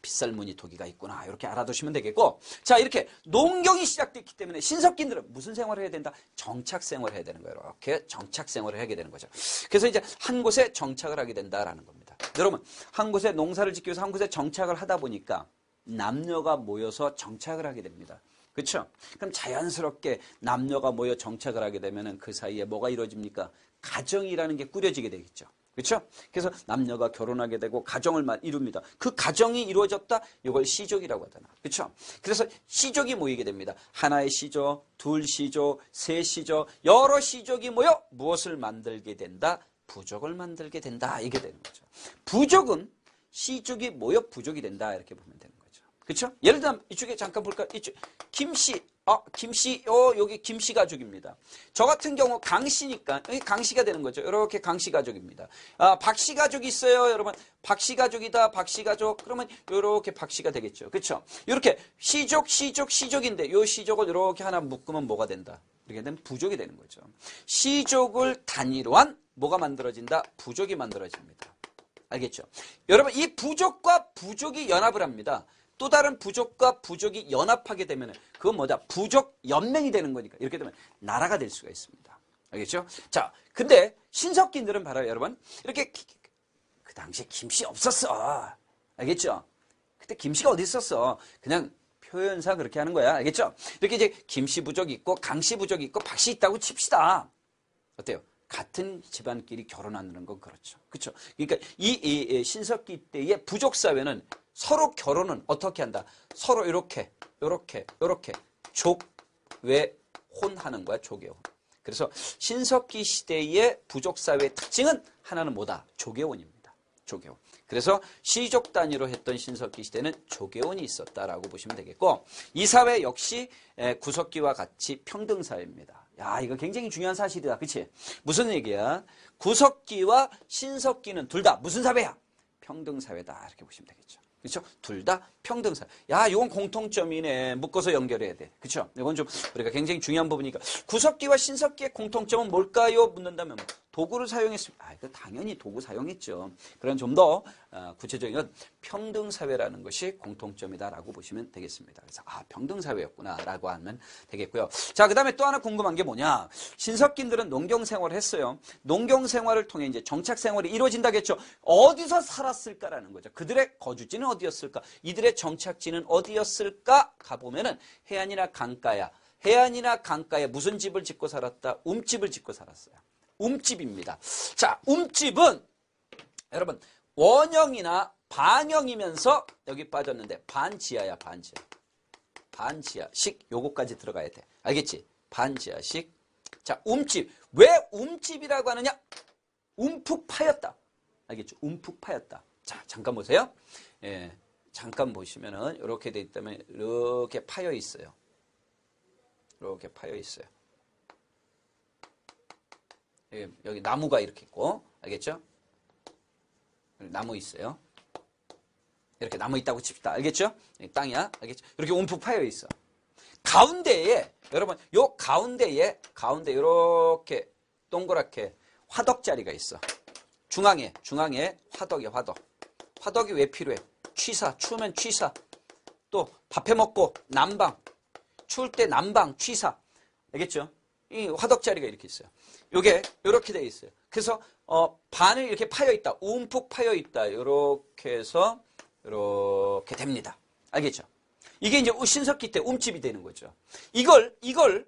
빗살무늬 토기가 있구나 이렇게 알아두시면 되겠고, 자 이렇게 농경이 시작됐기 때문에 신석기인들은 무슨 생활을 해야 된다? 정착 생활을 해야 되는 거예요. 이렇게 정착 생활을 하게 되는 거죠. 그래서 이제 한 곳에 정착을 하게 된다라는 겁니다. 여러분 한 곳에 농사를 짓기 위해서 한 곳에 정착을 하다 보니까 남녀가 모여서 정착을 하게 됩니다. 그렇죠? 그럼 자연스럽게 남녀가 모여 정착을 하게 되면 그 사이에 뭐가 이루어집니까? 가정이라는 게 꾸려지게 되겠죠. 그렇죠? 그래서 남녀가 결혼하게 되고 가정을 이룹니다. 그 가정이 이루어졌다? 이걸 시족이라고 하잖아. 그렇죠? 그래서 시족이 모이게 됩니다. 하나의 시족, 둘 시족, 세 시족, 여러 시족이 모여 무엇을 만들게 된다? 부족을 만들게 된다. 이게 되는 거죠. 부족은 시족이 모여 부족이 된다. 이렇게 보면 되는 거죠. 그렇죠? 예를 들면 이쪽에 잠깐 볼까? 이쪽 김씨, 여기 김씨 가족입니다. 저 같은 경우 강씨니까 여기 강씨가 되는 거죠. 이렇게 강씨 가족입니다. 박씨 가족이 있어요, 여러분. 박씨 가족이다, 박씨 가족. 그러면 이렇게 박씨가 되겠죠. 그렇죠? 이렇게 시족인데 이 시족을 이렇게 하나 묶으면 뭐가 된다? 이렇게 되면 부족이 되는 거죠. 시족을 단위로 한 뭐가 만들어진다? 부족이 만들어집니다. 알겠죠? 여러분 이 부족과 부족이 연합을 합니다. 또 다른 부족과 부족이 연합하게 되면 그건 뭐다? 부족 연맹이 되는 거니까 이렇게 되면 나라가 될 수가 있습니다. 알겠죠? 자, 근데 신석기인들은 바로 여러분 이렇게 그 당시에 김씨 없었어. 알겠죠? 그때 김씨가 어디 있었어? 그냥 표현상 그렇게 하는 거야. 알겠죠? 이렇게 이제 김씨 부족이 있고 강씨 부족이 있고 박씨 있다고 칩시다. 어때요? 같은 집안끼리 결혼하는 건 그렇죠. 그렇죠? 그러니까 이 신석기 때의 부족 사회는 서로 결혼은 어떻게 한다? 서로 이렇게 족외혼하는 거야. 족외혼. 그래서 신석기 시대의 부족 사회의 특징은 하나는 뭐다? 족외혼입니다. 족외혼. 그래서 시족 단위로 했던 신석기 시대는 족외혼이 있었다라고 보시면 되겠고, 이 사회 역시 구석기와 같이 평등 사회입니다. 야, 이거 굉장히 중요한 사실이다. 그치? 무슨 얘기야? 구석기와 신석기는 둘 다 무슨 사회야? 평등사회다 이렇게 보시면 되겠죠. 그렇죠? 둘 다 평등사회. 야, 이건 공통점이네. 묶어서 연결해야 돼. 그렇죠? 이건 좀 우리가 굉장히 중요한 부분이니까. 구석기와 신석기의 공통점은 뭘까요? 묻는다면 도구를 사용했습니다. 이거 당연히 도구 사용했죠. 그런 좀 더 구체적인 건 평등사회라는 것이 공통점이다라고 보시면 되겠습니다. 그래서 평등사회였구나라고 하면 되겠고요. 자, 그 다음에 또 하나 궁금한 게 뭐냐. 신석기인들은 농경생활을 했어요. 농경생활을 통해 이제 정착생활이 이루어진다겠죠. 어디서 살았을까라는 거죠. 그들의 거주지는 어디였을까? 이들의 정착지는 어디였을까? 가보면은 해안이나 강가야. 해안이나 강가에 무슨 집을 짓고 살았다? 움집을 짓고 살았어요. 움집입니다. 자, 움집은 여러분 원형이나 반형이면서 여기 빠졌는데 반지하야, 반지하. 반지하식 요거까지 들어가야 돼. 알겠지? 반지하식. 자, 움집. 왜 움집이라고 하느냐? 움푹 파였다. 알겠죠? 움푹 파였다. 자, 잠깐 보세요. 예, 잠깐 보시면은 이렇게 돼 있다면 이렇게 파여 있어요. 이렇게 파여 있어요. 여기 나무가 이렇게 있고, 알겠죠? 나무 있어요. 이렇게 나무 있다고 칩시다. 알겠죠? 땅이야. 알겠죠? 이렇게 움푹 파여 있어. 가운데에, 여러분, 요 가운데에 이렇게 동그랗게 화덕자리가 있어. 중앙에 화덕이야, 화덕. 화덕이 왜 필요해? 취사, 추우면 취사. 또 밥해 먹고 난방. 추울 때 난방, 취사. 알겠죠? 이 화덕자리가 이렇게 있어요. 요게 이렇게 돼 있어요. 그래서 반을 이렇게 파여 있다. 움푹 파여 있다. 이렇게 해서 이렇게 됩니다. 알겠죠? 이게 이제 신석기 때 움집이 되는 거죠. 이걸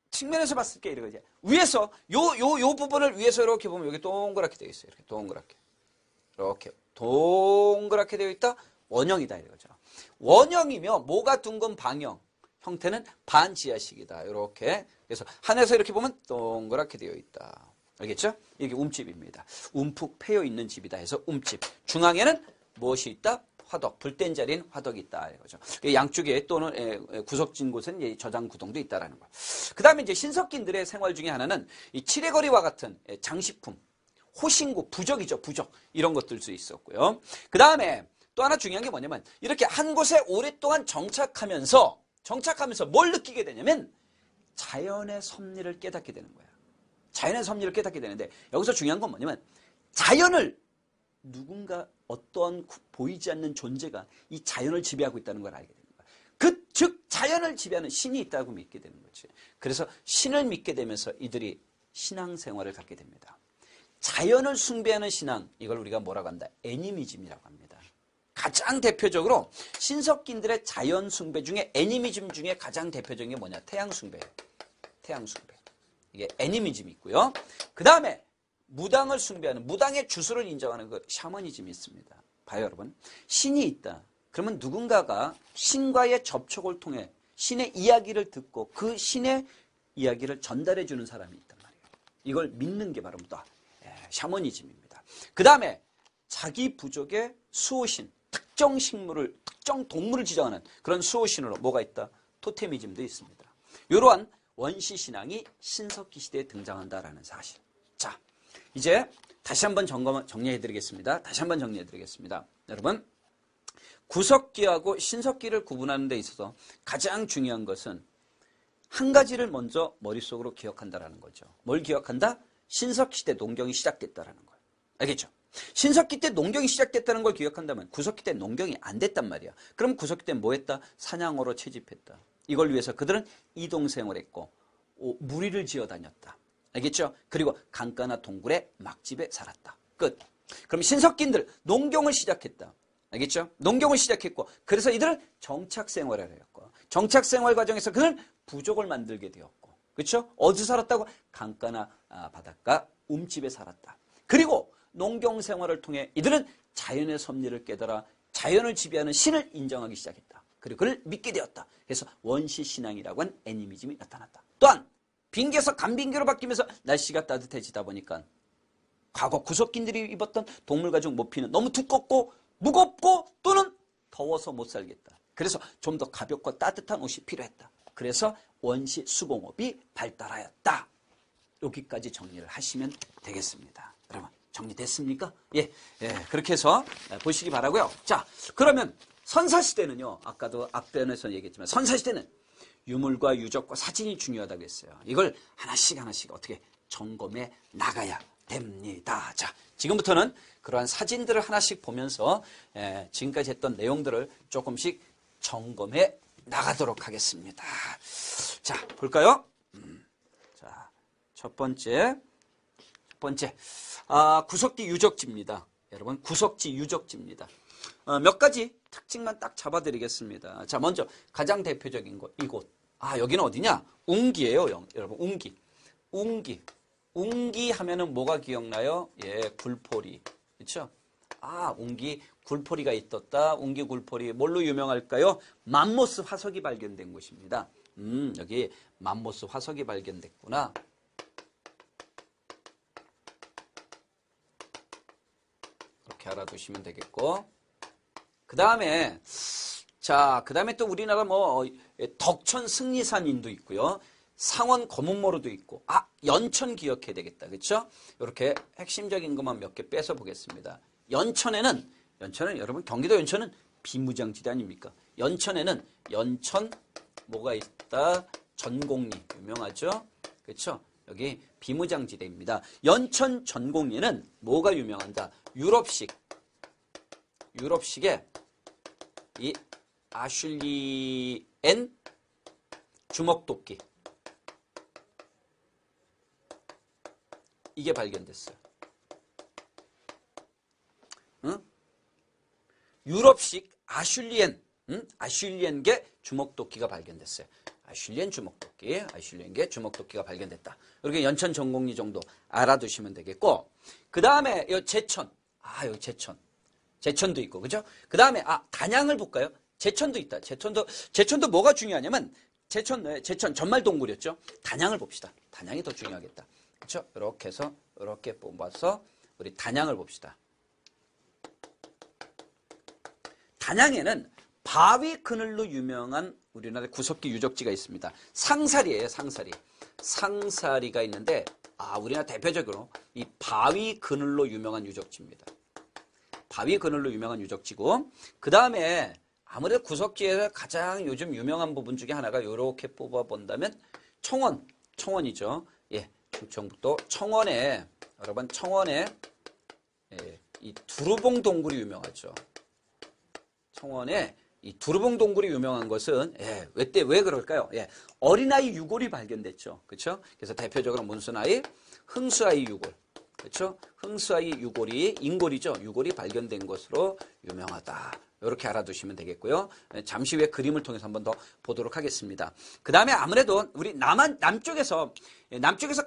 측면에서 봤을 때 이거죠. 위에서 요 부분을 위에서 이렇게 보면 여기 동그랗게 되어 있어요. 이렇게 동그랗게. 이렇게 동그랗게 되어 있다. 원형이다 이거죠. 원형이며 뭐가 둥근 방형. 형태는 반지하식이다. 이렇게. 그래서 하늘에서 이렇게 보면 동그랗게 되어 있다. 알겠죠? 이게 움집입니다. 움푹 패여 있는 집이다 해서 움집. 중앙에는 무엇이 있다? 화덕. 불된 자리는 화덕이 있다. 이거죠. 양쪽에 또는 구석진 곳은 저장 구동도 있다라는 거. 그 다음에 이제 신석기인들의 생활 중에 하나는 이 칠해거리와 같은 장식품, 호신구, 부적이죠. 부적. 이런 것들 수 있었고요. 그 다음에 또 하나 중요한 게 뭐냐면 이렇게 한 곳에 오랫동안 정착하면서 뭘 느끼게 되냐면 자연의 섭리를 깨닫게 되는 거야. 자연의 섭리를 깨닫게 되는데 여기서 중요한 건 뭐냐면 자연을 누군가 어떠한 보이지 않는 존재가 이 자연을 지배하고 있다는 걸 알게 되는 거야. 즉 자연을 지배하는 신이 있다고 믿게 되는 거지. 그래서 신을 믿게 되면서 이들이 신앙생활을 갖게 됩니다. 자연을 숭배하는 신앙, 이걸 우리가 뭐라고 한다? 애니미즘이라고 합니다. 가장 대표적으로 신석기인들의 자연 숭배 중에 애니미즘 중에 가장 대표적인 게 뭐냐? 태양 숭배예요. 태양 숭배. 이게 애니미즘이 있고요. 그 다음에 무당을 숭배하는, 무당의 주술을 인정하는 그 샤머니즘이 있습니다. 봐요, 여러분. 신이 있다. 그러면 누군가가 신과의 접촉을 통해 신의 이야기를 듣고 그 신의 이야기를 전달해 주는 사람이 있단 말이에요. 이걸 믿는 게 바로 샤머니즘입니다. 그 다음에 자기 부족의 수호신, 특정 식물을, 특정 동물을 지정하는 그런 수호신으로 뭐가 있다? 토테미즘도 있습니다. 이러한 원시신앙이 신석기 시대에 등장한다라는 사실. 자, 이제 다시 한번 정리해드리겠습니다. 여러분, 구석기하고 신석기를 구분하는 데 있어서 가장 중요한 것은 한 가지를 먼저 머릿속으로 기억한다라는 거죠. 뭘 기억한다? 신석기 시대 농경이 시작됐다라는 거예요. 알겠죠? 신석기 때 농경이 시작됐다는 걸 기억한다면 구석기 때 농경이 안 됐단 말이야. 그럼 구석기 때 뭐 했다? 사냥으로 채집했다. 이걸 위해서 그들은 이동생활했고 무리를 지어 다녔다. 알겠죠? 그리고 강가나 동굴에 막집에 살았다. 끝. 그럼 신석기인들 농경을 시작했다. 알겠죠? 농경을 시작했고 그래서 이들은 정착생활을 했고 정착생활 과정에서 그들은 부족을 만들게 되었고 그렇죠? 어디서 살았다고? 강가나 바닷가 움집에 살았다. 그리고 농경생활을 통해 이들은 자연의 섭리를 깨달아 자연을 지배하는 신을 인정하기 시작했다. 그리고 그를 믿게 되었다. 그래서 원시신앙이라고 하는 애니미즘이 나타났다. 또한 빙계에서 간빙계로 바뀌면서 날씨가 따뜻해지다 보니까 과거 구석기인들이 입었던 동물 가죽 모피는 너무 두껍고 무겁고 또는 더워서 못 살겠다. 그래서 좀 더 가볍고 따뜻한 옷이 필요했다. 그래서 원시 수공업이 발달하였다. 여기까지 정리를 하시면 되겠습니다. 여러분 정리됐습니까? 예, 그렇게 해서 보시기 바라고요. 자, 그러면 선사시대는요. 아까도 앞변에서 얘기했지만 선사시대는 유물과 유적과 사진이 중요하다고 했어요. 이걸 하나씩 어떻게 점검해 나가야 됩니다. 자, 지금부터는 그러한 사진들을 하나씩 보면서 지금까지 했던 내용들을 조금씩 점검해 나가도록 하겠습니다. 자, 볼까요? 자, 첫 번째, 구석기 유적지입니다. 여러분, 구석지 유적지입니다. 몇 가지 특징만 딱 잡아드리겠습니다. 자, 먼저 가장 대표적인 곳, 이곳. 여기는 어디냐? 웅기예요, 여러분. 웅기 하면은 뭐가 기억나요? 예, 굴포리. 그렇죠? 웅기 굴포리가 있었다. 웅기 굴포리 뭘로 유명할까요? 맘모스 화석이 발견된 곳입니다. 여기 맘모스 화석이 발견됐구나. 이렇게 알아두시면 되겠고. 그 다음에 또 우리나라 덕천 승리산인도 있고요. 상원 검은모루도 있고, 연천 기억해야 되겠다. 그렇죠? 이렇게 핵심적인 것만 몇 개 빼서 보겠습니다. 연천에는 여러분 경기도 연천은 비무장지대 아닙니까? 연천에는 뭐가 있다? 전곡리 유명하죠? 그렇죠? 여기 비무장지대입니다. 연천 전곡리는 뭐가 유명한다? 유럽식의 이 아슐리엔 주먹도끼. 이게 발견됐어요. 유럽식 아슐리엔계 주먹도끼가 발견됐어요. 아슐리엔계 주먹도끼가 발견됐다. 이렇게 연천 전곡리 정도 알아두시면 되겠고, 그 다음에 이 제천. 여기 제천도 있고, 그죠? 그 다음에 단양을 볼까요? 제천도 있다. 제천도 뭐가 중요하냐면 제천 전말동굴이었죠. 단양을 봅시다. 단양이 더 중요하겠다. 그렇죠? 이렇게 해서 이렇게 뽑아서 우리 단양을 봅시다. 단양에는 바위 그늘로 유명한 우리나라 구석기 유적지가 있습니다. 상사리예요, 상사리. 상사리가 있는데 우리나라 대표적으로 이 바위 그늘로 유명한 유적지입니다. 바위 그늘로 유명한 유적지고, 그 다음에 아무래도 구석기에서 가장 요즘 유명한 부분 중에 하나가 이렇게 뽑아본다면 청원이죠. 예, 충청북도 청원에 이 두루봉 동굴이 유명하죠. 청원에 이 두루봉 동굴이 유명한 것은 왜 그럴까요? 어린아이 유골이 발견됐죠. 그렇죠? 그래서 대표적으로 문순아이, 흥수아이 유골. 그렇죠? 흥수아이 유골이 인골이죠. 유골이 발견된 것으로 유명하다. 이렇게 알아두시면 되겠고요. 잠시 후에 그림을 통해서 한번 더 보도록 하겠습니다. 그 다음에 아무래도 우리 남쪽에서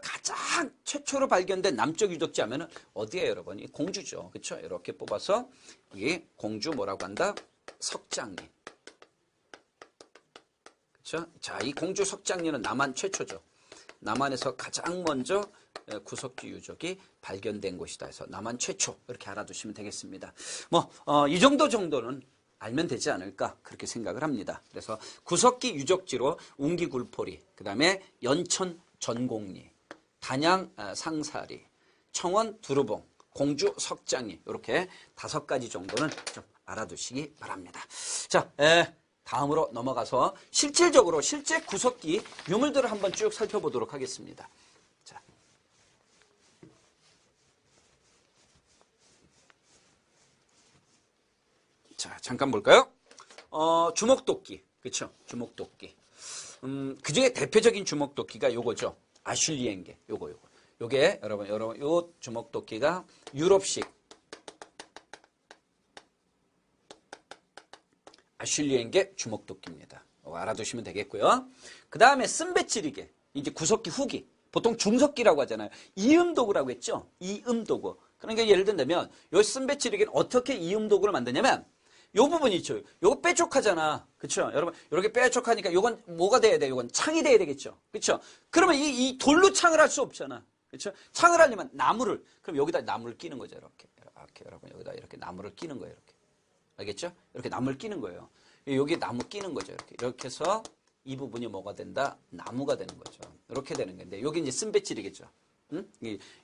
가장 최초로 발견된 남쪽 유적지 하면은 어디예요, 여러분? 이 공주죠. 그렇죠? 이렇게 뽑아서 여기 공주 뭐라고 한다? 석장리. 그렇죠? 자, 이 공주 석장리는 남한 최초죠. 남한에서 가장 먼저 구석기 유적이 발견된 곳이다 해서 남한 최초 이렇게 알아두시면 되겠습니다. 이 정도는 알면 되지 않을까 그렇게 생각을 합니다. 그래서 구석기 유적지로 웅기 굴포리, 그 다음에 연천 전곡리, 단양 상사리, 청원 두루봉, 공주 석장리 이렇게 5가지 정도는 좀 알아두시기 바랍니다. 자, 다음으로 넘어가서 실제 구석기 유물들을 한번 쭉 살펴보도록 하겠습니다. 자, 잠깐 볼까요? 주먹도끼. 그쵸? 주먹도끼. 그 중에 대표적인 주먹도끼가 요거죠. 아슐리엔계. 요게, 여러분, 요 주먹도끼가 유럽식 아슐리엔계 주먹도끼입니다. 알아두시면 되겠고요. 그 다음에 쓴배찌리개. 이제 구석기 후기. 보통 중석기라고 하잖아요. 이음도구라고 했죠? 이음도구. 그러니까 예를 들면, 요 쓴배찌리개는 어떻게 이음도구를 만드냐면, 요 부분이 있죠. 요거 빼쪽하잖아. 그쵸? 여러분, 이렇게 빼쪽하니까 요건 뭐가 돼야 돼? 요건 창이 돼야 되겠죠. 그쵸? 그러면 이 돌로 창을 할 수 없잖아. 그쵸? 창을 하려면 그럼 여기다 나무를 끼는 거죠. 이렇게 여러분, 여기다 이렇게 나무를 끼는 거예요. 이렇게. 알겠죠? 이렇게 나무를 끼는 거예요. 여기 나무 끼는 거죠. 이렇게 해서 이 부분이 뭐가 된다? 나무가 되는 거죠. 이렇게 되는 건데, 여기 이제 쓴배질이겠죠. 응?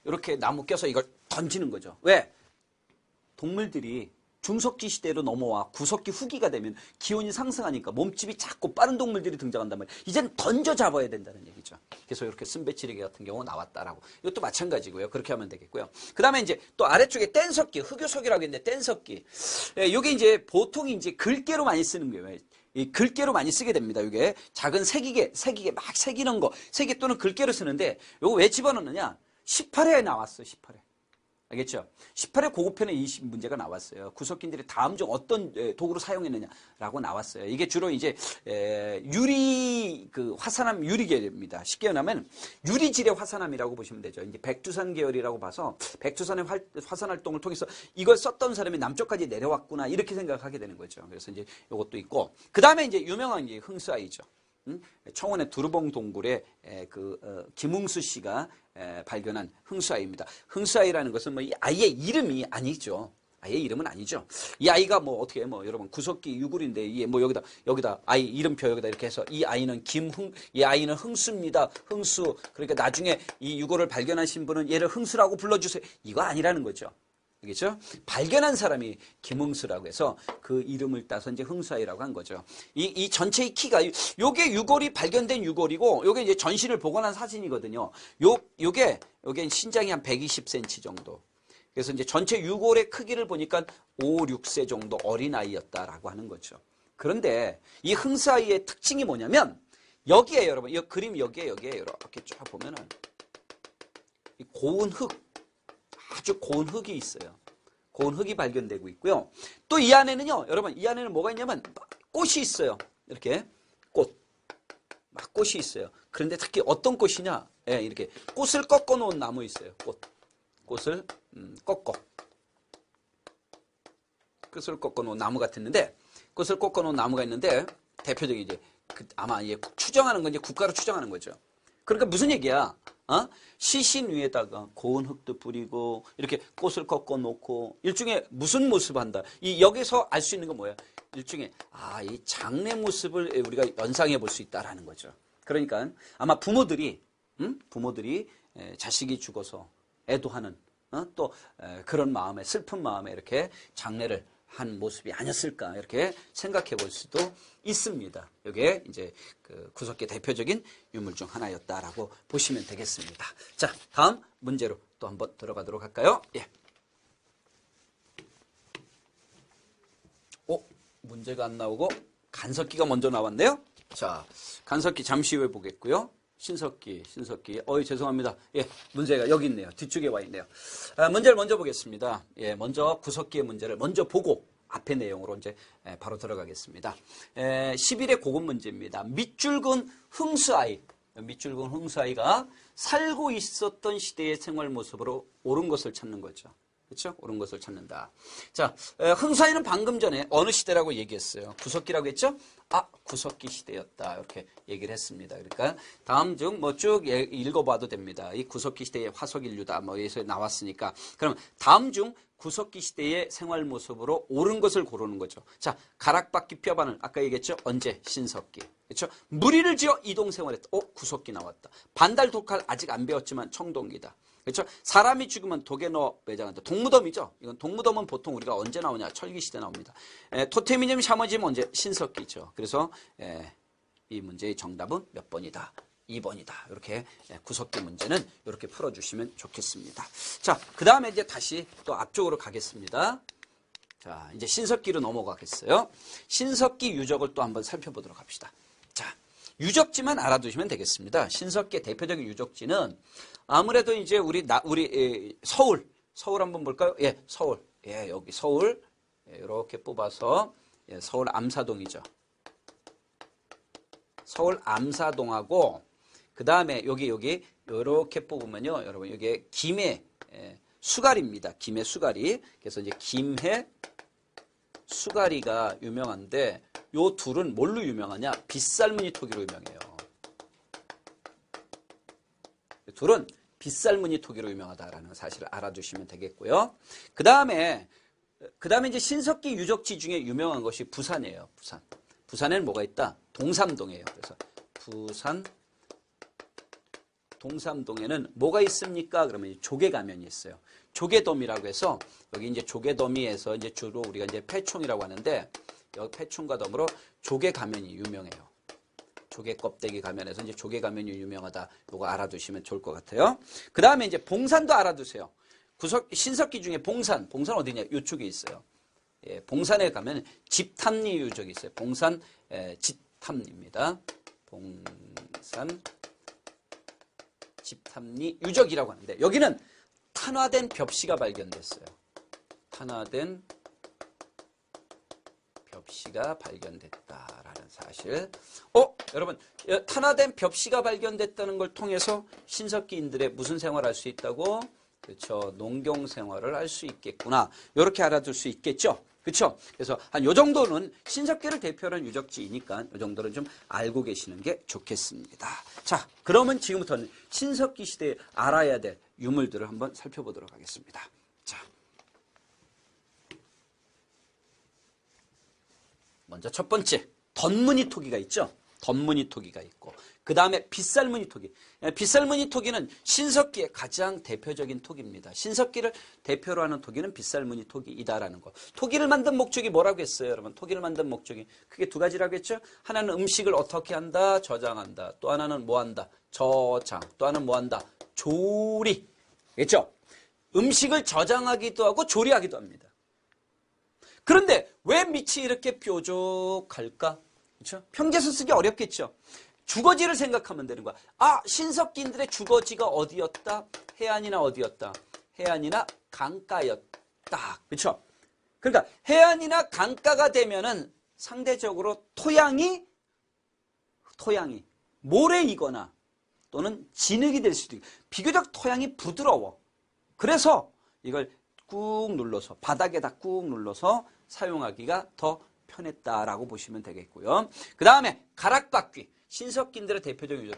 이렇게 나무 껴서 이걸 던지는 거죠. 왜? 동물들이 중석기 시대로 넘어와 구석기 후기가 되면 기온이 상승하니까 몸집이 작고 빠른 동물들이 등장한단 말이에요. 이제는 던져 잡아야 된다는 얘기죠. 그래서 이렇게 쓴배치리개 같은 경우 나왔다라고. 이것도 마찬가지고요. 그렇게 하면 되겠고요. 그 다음에 이제 또 아래쪽에 뗀석기, 흑요석이라고 했는데 뗀석기. 이게 이제 보통 이제 글개로 많이 쓰는 거예요. 이 글개로 많이 쓰게 됩니다. 이게 작은 새기개 막 새기는 거, 새기 또는 글개로 쓰는데 요거 왜 집어넣느냐? 18회에 나왔어요. 18회. 알겠죠? 18회 고급편에 이 문제가 나왔어요. 구석기들이 다음 중 어떤 도구로 사용했느냐라고 나왔어요. 이게 주로 이제 유리 화산암 유리계입니다. 쉽게 말하면 유리질의 화산암이라고 보시면 되죠. 이제 백두산 계열이라고 봐서 백두산의 화산 활동을 통해서 이걸 썼던 사람이 남쪽까지 내려왔구나 이렇게 생각하게 되는 거죠. 그래서 이제 이것도 있고 그 다음에 이제 유명한 게 흥수아이죠. 청원의 두루봉 동굴에 김웅수 씨가 발견한 흥수아이입니다. 흥수아이라는 것은 뭐 이 아이의 이름이 아니죠. 아이의 이름은 아니죠. 이 아이가 뭐 어떻게 뭐 여러분 구석기 유골인데 이게 뭐 여기다 아이 이름표 여기다 이렇게 해서 이 아이는 이 아이는 흥수입니다. 흥수. 그러니까 나중에 이 유골을 발견하신 분은 얘를 흥수라고 불러주세요. 이거 아니라는 거죠. 알겠죠? 발견한 사람이 김흥수라고 해서 그 이름을 따서 이제 흥수아이라고 한 거죠. 이 전체의 키가, 요게 유골이 발견된 유골이고, 요게 이제 전신을 복원한 사진이거든요. 요게 신장이 한 120cm 정도. 그래서 이제 전체 유골의 크기를 보니까 5, 6세 정도 어린아이였다라고 하는 거죠. 그런데 이 흥수아이의 특징이 뭐냐면, 여기에 여러분, 이 그림 여기에 이렇게 쭉 보면은, 이 고운 흙, 아주 고운 흙이 있어요. 고운 흙이 발견되고 있고요. 또 이 안에는요, 여러분, 이 안에는 뭐가 있냐면 꽃이 있어요. 이렇게 막 꽃이 있어요. 그런데 특히 어떤 꽃이냐? 예, 이렇게 꽃을 꺾어 놓은 나무 있어요. 꽃을 꺾어 놓은 나무가 있는데, 꽃을 꺾어 놓은 나무가 있는데 대표적인 이제 아마 이제 추정하는 건 이제 국가로 추정하는 거죠. 그러니까 무슨 얘기야? 시신 위에다가 고운 흙도 뿌리고 이렇게 꽃을 꺾어 놓고 일종의 무슨 모습을 한다. 여기서 알 수 있는 건 뭐야? 일종의 이 장례 모습을 우리가 연상해 볼 수 있다라는 거죠. 그러니까 아마 부모들이 자식이 죽어서 애도하는 또 그런 마음에 슬픈 마음에 이렇게 장례를 한 모습이 아니었을까 이렇게 생각해 볼 수도 있습니다. 이게 이제 그 구석기 대표적인 유물 중 하나였다라고 보시면 되겠습니다. 자, 다음 문제로 또 한번 들어가도록 할까요? 예. 문제가 안 나오고 간석기가 먼저 나왔네요. 자, 간석기 잠시 후에 보겠고요. 신석기. 죄송합니다. 예, 문제가 여기 있네요. 뒤쪽에 와 있네요. 문제를 먼저 보겠습니다. 예, 먼저 구석기의 문제를 먼저 보고 앞의 내용으로 이제 바로 들어가겠습니다. 11의 고급 문제입니다. 밑줄근 흥수아이가 살고 있었던 시대의 생활 모습으로 옳은 것을 찾는 거죠. 그렇죠? 옳은 것을 찾는다. 자, 흥수아이는 방금 전에 어느 시대라고 얘기했어요? 구석기라고 했죠? 구석기 시대였다. 이렇게 얘기를 했습니다. 그러니까 다음 중 뭐 쭉 읽어봐도 됩니다. 이 구석기 시대의 화석인류다. 뭐 여기서 나왔으니까. 그럼 다음 중 구석기 시대의 생활 모습으로 옳은 것을 고르는 거죠. 자, 가락바퀴 뼈바늘 아까 얘기했죠? 언제? 신석기. 그렇죠? 무리를 지어 이동 생활했다. 구석기 나왔다. 반달 독칼 아직 안 배웠지만 청동기다. 그렇죠? 사람이 죽으면 독에 넣어 매장한다. 동무덤이죠. 이건 동무덤은 보통 우리가 언제 나오냐? 철기 시대 나옵니다. 토테미즘 샤머즘 언제? 신석기죠. 그래서 이 문제의 정답은 몇 번이다? 2번이다. 이렇게 구석기 문제는 이렇게 풀어주시면 좋겠습니다. 자, 그 다음에 이제 다시 또 앞쪽으로 가겠습니다. 자, 이제 신석기로 넘어가겠어요. 신석기 유적을 또 한번 살펴보도록 합시다. 자, 유적지만 알아두시면 되겠습니다. 신석기의 대표적인 유적지는 아무래도 이제 우리 서울 한번 볼까요? 예, 서울. 예, 여기 서울. 예, 이렇게 뽑아서 서울 암사동이죠. 서울 암사동하고 그 다음에 여기 이렇게 뽑으면요, 여러분 이게 김해 수가리입니다. 김해 수가리. 그래서 이제 김해 수가리가 유명한데 요 둘은 뭘로 유명하냐? 빗살무늬 토기로 유명해요. 이 둘은 빗살무늬 토기로 유명하다라는 사실을 알아두시면 되겠고요. 그 다음에 이제 신석기 유적지 중에 유명한 것이 부산이에요. 부산에는 뭐가 있다? 동삼동이에요. 그래서 부산 동삼동에는 뭐가 있습니까? 그러면 조개가면이 있어요. 조개더미라고 해서 여기 이제 조개더미에서 이제 주로 우리가 이제 패충이라고 하는데 여기 패충과 더불어 조개가면이 유명해요. 조개 껍데기 가면에서 이제 조개가면이 유명하다. 이거 알아두시면 좋을 것 같아요. 그 다음에 이제 봉산도 알아두세요. 신석기 중에 봉산 어디냐? 이쪽에 있어요. 예, 봉산에 가면 집탐리 유적이 있어요. 봉산 집탐리입니다. 봉산 집탐리 유적이라고 하는데 여기는 탄화된 벽시가 발견됐어요. 탄화된 벽시가 발견됐다라는 사실. 여러분, 탄화된 벽시가 발견됐다는 걸 통해서 신석기인들의 무슨 생활을 할 수 있다고? 그렇죠. 농경 생활을 할 수 있겠구나. 이렇게 알아둘 수 있겠죠. 그렇죠. 그래서 한 요 정도는 신석기를 대표하는 유적지이니까 요 정도는 좀 알고 계시는 게 좋겠습니다. 자, 그러면 지금부터는 신석기 시대에 알아야 될 유물들을 한번 살펴보도록 하겠습니다. 자, 먼저 첫 번째 덧무늬 토기가 있죠. 덧무늬 토기가 있고 그 다음에 빗살무늬 토기. 빗살무늬 토기는 신석기의 가장 대표적인 토기입니다. 신석기를 대표로 하는 토기는 빗살무늬 토기이다라는 거. 토기를 만든 목적이 뭐라고 했어요, 여러분? 토기를 만든 목적이 크게 두 가지라고 했죠. 하나는 음식을 어떻게 한다? 저장한다. 또 하나는 뭐 한다? 저장. 또 하나는 뭐 한다? 조리. 그렇죠? 음식을 저장하기도 하고 조리하기도 합니다. 그런데 왜 밑이 이렇게 뾰족할까? 그렇죠? 평지에서 쓰기 어렵겠죠. 주거지를 생각하면 되는 거야. 신석기인들의 주거지가 어디였다? 해안이나 어디였다? 해안이나 강가였다. 그렇죠? 그러니까 해안이나 강가가 되면은 상대적으로 토양이 모래이거나 또는 진흙이 될 수도 있고 비교적 토양이 부드러워. 그래서 이걸 꾹 눌러서 바닥에다 꾹 눌러서 사용하기가 더 편했다라고 보시면 되겠고요. 그 다음에 가락바퀴. 신석기인들의 대표적인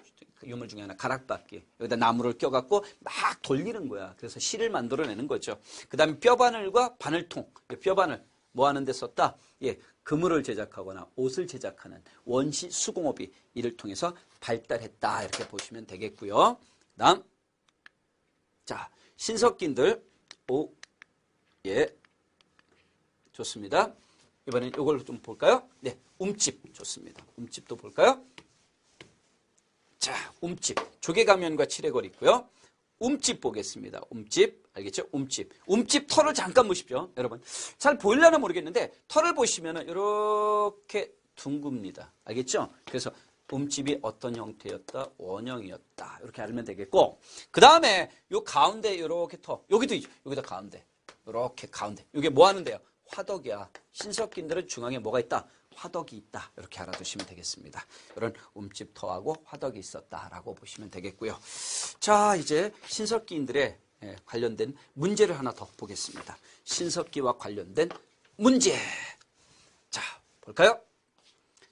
유물 중에 하나 가락바퀴. 여기다 나무를 껴갖고 막 돌리는 거야. 그래서 실을 만들어내는 거죠. 그 다음에 뼈바늘과 바늘통. 뼈바늘 뭐 하는 데 썼다? 예, 그물을 제작하거나 옷을 제작하는 원시 수공업이 이를 통해서 발달했다. 이렇게 보시면 되겠고요. 그 다음 자, 신석기인들 예, 좋습니다. 이번엔 이걸 좀 볼까요? 네, 움집 좋습니다. 움집도 볼까요? 자, 움집. 조개가면과 칠해걸 있고요. 움집 보겠습니다. 움집. 알겠죠? 움집. 움집 털을 잠깐 보십시오. 여러분. 잘 보이려나 모르겠는데 털을 보시면은 이렇게 둥굽니다. 알겠죠? 그래서 움집이 어떤 형태였다? 원형이었다. 이렇게 알면 되겠고. 그 다음에 요 가운데 이렇게 터. 여기도 있죠. 여기다 가운데. 이렇게 가운데. 이게 뭐 하는데요? 화덕이야. 신석기인들은 중앙에 뭐가 있다? 화덕이 있다. 이렇게 알아두시면 되겠습니다. 이런 움집터하고 화덕이 있었다라고 보시면 되겠고요. 자, 이제 신석기인들의 관련된 문제를 하나 더 보겠습니다. 신석기와 관련된 문제. 자, 볼까요?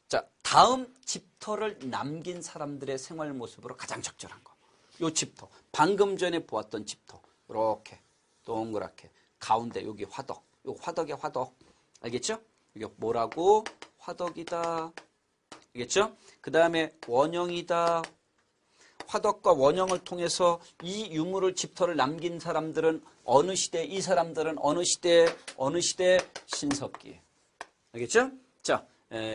자, 다음 집터를 남긴 사람들의 생활 모습으로 가장 적절한 거. 요 집터. 방금 전에 보았던 집터. 이렇게 동그랗게 가운데 여기 화덕. 요 화덕의 화덕. 알겠죠? 이게 뭐라고? 화덕이다. 알겠죠? 그 다음에 원형이다. 화덕과 원형을 통해서 이 유물을 집터를 남긴 사람들은 어느 시대, 이 사람들은 어느 시대, 신석기. 알겠죠? 자,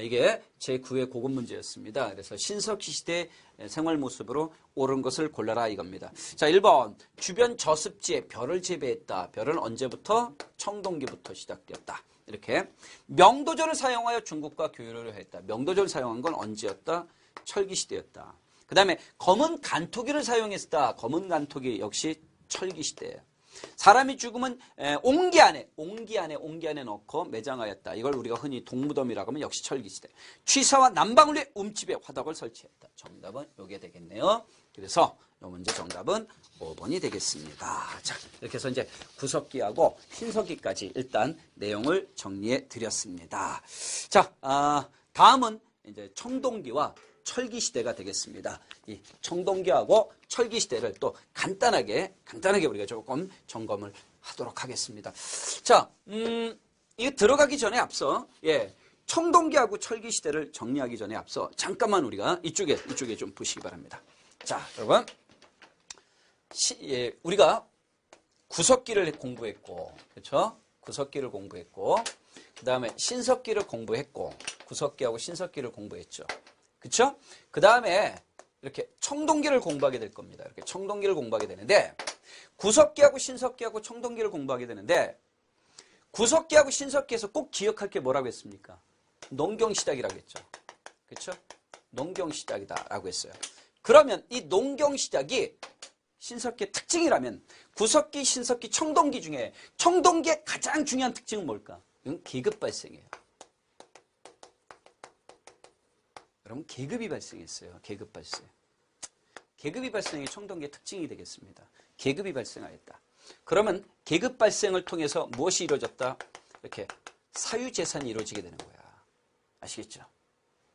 이게 제9회 고급 문제였습니다. 그래서 신석기 시대 생활 모습으로 옳은 것을 골라라 이겁니다. 자, 1번. 주변 저습지에 벼를 재배했다. 벼는 언제부터? 청동기부터 시작되었다. 이렇게. 명도전을 사용하여 중국과 교류를 했다. 명도전을 사용한 건 언제였다? 철기시대였다. 그 다음에 검은 간토기를 사용했다. 검은 간토기 역시 철기시대예요. 사람이 죽으면 옹기 안에 넣고 매장하였다. 이걸 우리가 흔히 동무덤이라고 하면 역시 철기시대. 취사와 남방을 위해 움집에 화덕을 설치했다. 정답은 요게 되겠네요. 그래서 요 문제 정답은 5번이 되겠습니다. 자, 이렇게 해서 이제 구석기하고 신석기까지 일단 내용을 정리해 드렸습니다. 자, 다음은 이제 청동기와 철기시대가 되겠습니다. 이 청동기하고 철기시대를 또 간단하게 우리가 조금 점검을 하도록 하겠습니다. 자, 이거 들어가기 전에 앞서, 청동기하고 철기시대를 정리하기 전에 앞서 잠깐만 우리가 이쪽에 좀 보시기 바랍니다. 자, 여러분. 우리가 구석기를 공부했고, 그렇죠? 구석기를 공부했고, 그 다음에 신석기를 공부했고, 구석기하고 신석기를 공부했죠. 그렇죠? 그 다음에 이렇게 청동기를 공부하게 될 겁니다. 이렇게 청동기를 공부하게 되는데, 구석기하고 신석기하고 청동기를 공부하게 되는데, 구석기하고 신석기에서 꼭 기억할 게 뭐라고 했습니까? 농경시작이라고 했죠. 그렇죠? 농경시작이다라고 했어요. 그러면 이 농경시작이 신석기의 특징이라면 구석기, 신석기, 청동기 중에 청동기의 가장 중요한 특징은 뭘까? 이건 계급 발생이에요. 여러분 계급이 발생했어요. 계급 발생. 계급이 발생이 청동기의 특징이 되겠습니다. 계급이 발생하였다. 그러면 계급 발생을 통해서 무엇이 이루어졌다? 이렇게 사유재산이 이루어지게 되는 거야. 아시겠죠?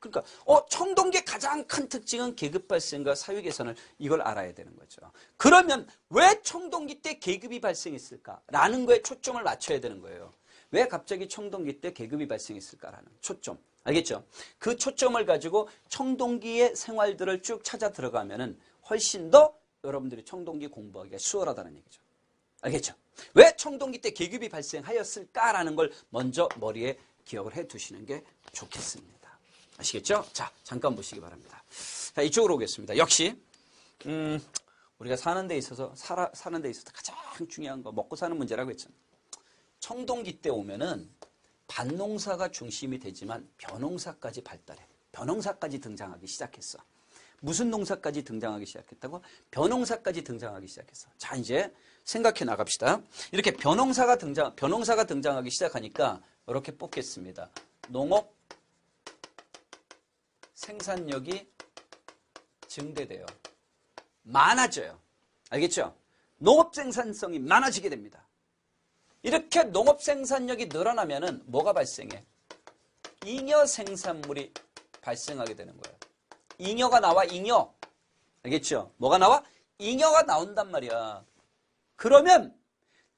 그러니까 청동기의 가장 큰 특징은 계급 발생과 사유 계산을 이걸 알아야 되는 거죠. 그러면 왜 청동기 때 계급이 발생했을까라는 거에 초점을 맞춰야 되는 거예요. 왜 갑자기 청동기 때 계급이 발생했을까라는 초점. 알겠죠? 그 초점을 가지고 청동기의 생활들을 쭉 찾아 들어가면은 훨씬 더 여러분들이 청동기 공부하기가 수월하다는 얘기죠. 알겠죠? 왜 청동기 때 계급이 발생하였을까라는 걸 먼저 머리에 기억을 해 두시는 게 좋겠습니다. 아시겠죠? 자, 잠깐 보시기 바랍니다. 자, 이쪽으로 오겠습니다. 역시 우리가 사는 데 있어서 가장 중요한 거 먹고 사는 문제라고 했잖아요. 청동기 때 오면은 밭농사가 중심이 되지만 벼농사까지 발달해. 벼농사까지 등장하기 시작했어. 무슨 농사까지 등장하기 시작했다고? 벼농사까지 등장하기 시작했어. 자, 이제 생각해 나갑시다. 이렇게 벼농사가 등장하기 시작하니까 이렇게 뽑겠습니다. 농업 생산력이 증대돼요. 많아져요. 알겠죠? 농업 생산성이 많아지게 됩니다. 이렇게 농업 생산력이 늘어나면은 뭐가 발생해? 잉여 생산물이 발생하게 되는 거예요. 잉여가 나와, 잉여. 알겠죠? 뭐가 나와? 잉여가 나온단 말이야. 그러면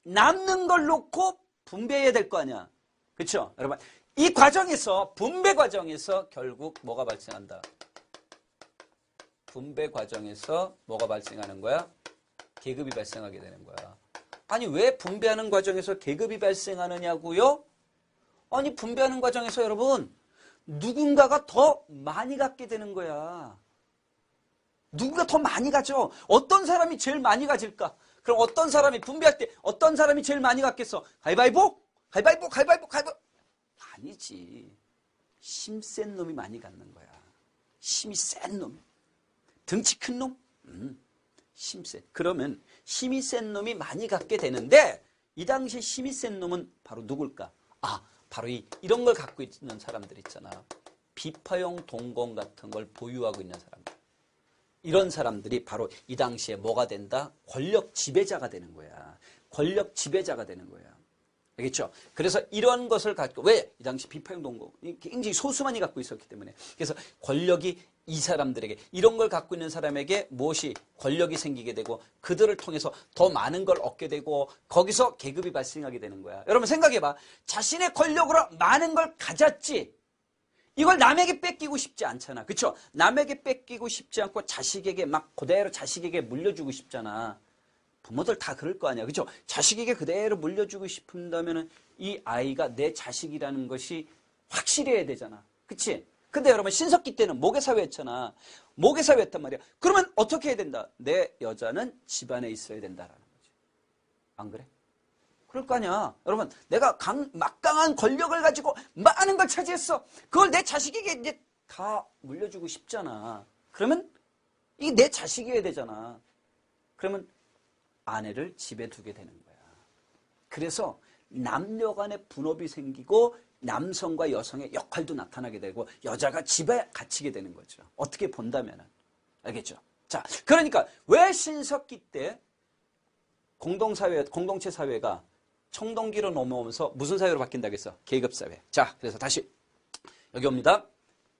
남는 걸 놓고 분배해야 될 거 아니야. 그렇죠? 여러분, 이 과정에서 분배 과정에서 결국 뭐가 발생한다? 분배 과정에서 뭐가 발생하는 거야? 계급이 발생하게 되는 거야. 아니 왜 분배하는 과정에서 계급이 발생하느냐고요? 아니 분배하는 과정에서 여러분 누군가가 더 많이 갖게 되는 거야. 누군가 더 많이 가져. 어떤 사람이 제일 많이 가질까? 그럼 어떤 사람이 분배할 때 어떤 사람이 제일 많이 갖겠어? 가위바위보? 가위바위보? 가위바위보? 가위바위보? 아니지. 힘 센 놈이 많이 갖는 거야. 힘이 센 놈. 등치 큰 놈? 힘 센. 그러면 힘이 센 놈이 많이 갖게 되는데 이 당시에 힘이 센 놈은 바로 누굴까? 바로 이런 걸 갖고 있는 사람들 있잖아. 비파용 동공 같은 걸 보유하고 있는 사람들. 이런 사람들이 바로 이 당시에 뭐가 된다? 권력 지배자가 되는 거야. 권력 지배자가 되는 거야. 알겠죠? 그래서 이런 것을 갖고 왜 이 당시 비파용 동공 굉장히 소수만이 갖고 있었기 때문에 그래서 권력이 이 사람들에게 이런 걸 갖고 있는 사람에게 무엇이 권력이 생기게 되고 그들을 통해서 더 많은 걸 얻게 되고 거기서 계급이 발생하게 되는 거야. 여러분 생각해봐. 자신의 권력으로 많은 걸 가졌지. 이걸 남에게 뺏기고 싶지 않잖아. 그렇죠? 남에게 뺏기고 싶지 않고 자식에게 막 그대로 자식에게 물려주고 싶잖아. 부모들 다 그럴 거 아니야. 그렇죠? 자식에게 그대로 물려주고 싶은다면은 이 아이가 내 자식이라는 것이 확실해야 되잖아. 그치? 근데 여러분 신석기 때는 모계사회였잖아. 모계사회였단 말이야. 그러면 어떻게 해야 된다? 내 여자는 집안에 있어야 된다라는 거지. 안 그래? 그럴 거 아니야. 여러분 내가 막강한 권력을 가지고 많은 걸 차지했어. 그걸 내 자식에게 이제 다 물려주고 싶잖아. 그러면 이게 내 자식이어야 되잖아. 그러면 아내를 집에 두게 되는 거야. 그래서 남녀 간의 분업이 생기고 남성과 여성의 역할도 나타나게 되고 여자가 집에 갇히게 되는 거죠. 어떻게 본다면은. 알겠죠? 자, 그러니까 왜 신석기 때 공동체 사회가 청동기로 넘어오면서 무슨 사회로 바뀐다고 했어? 계급사회. 자, 그래서 다시 여기 옵니다.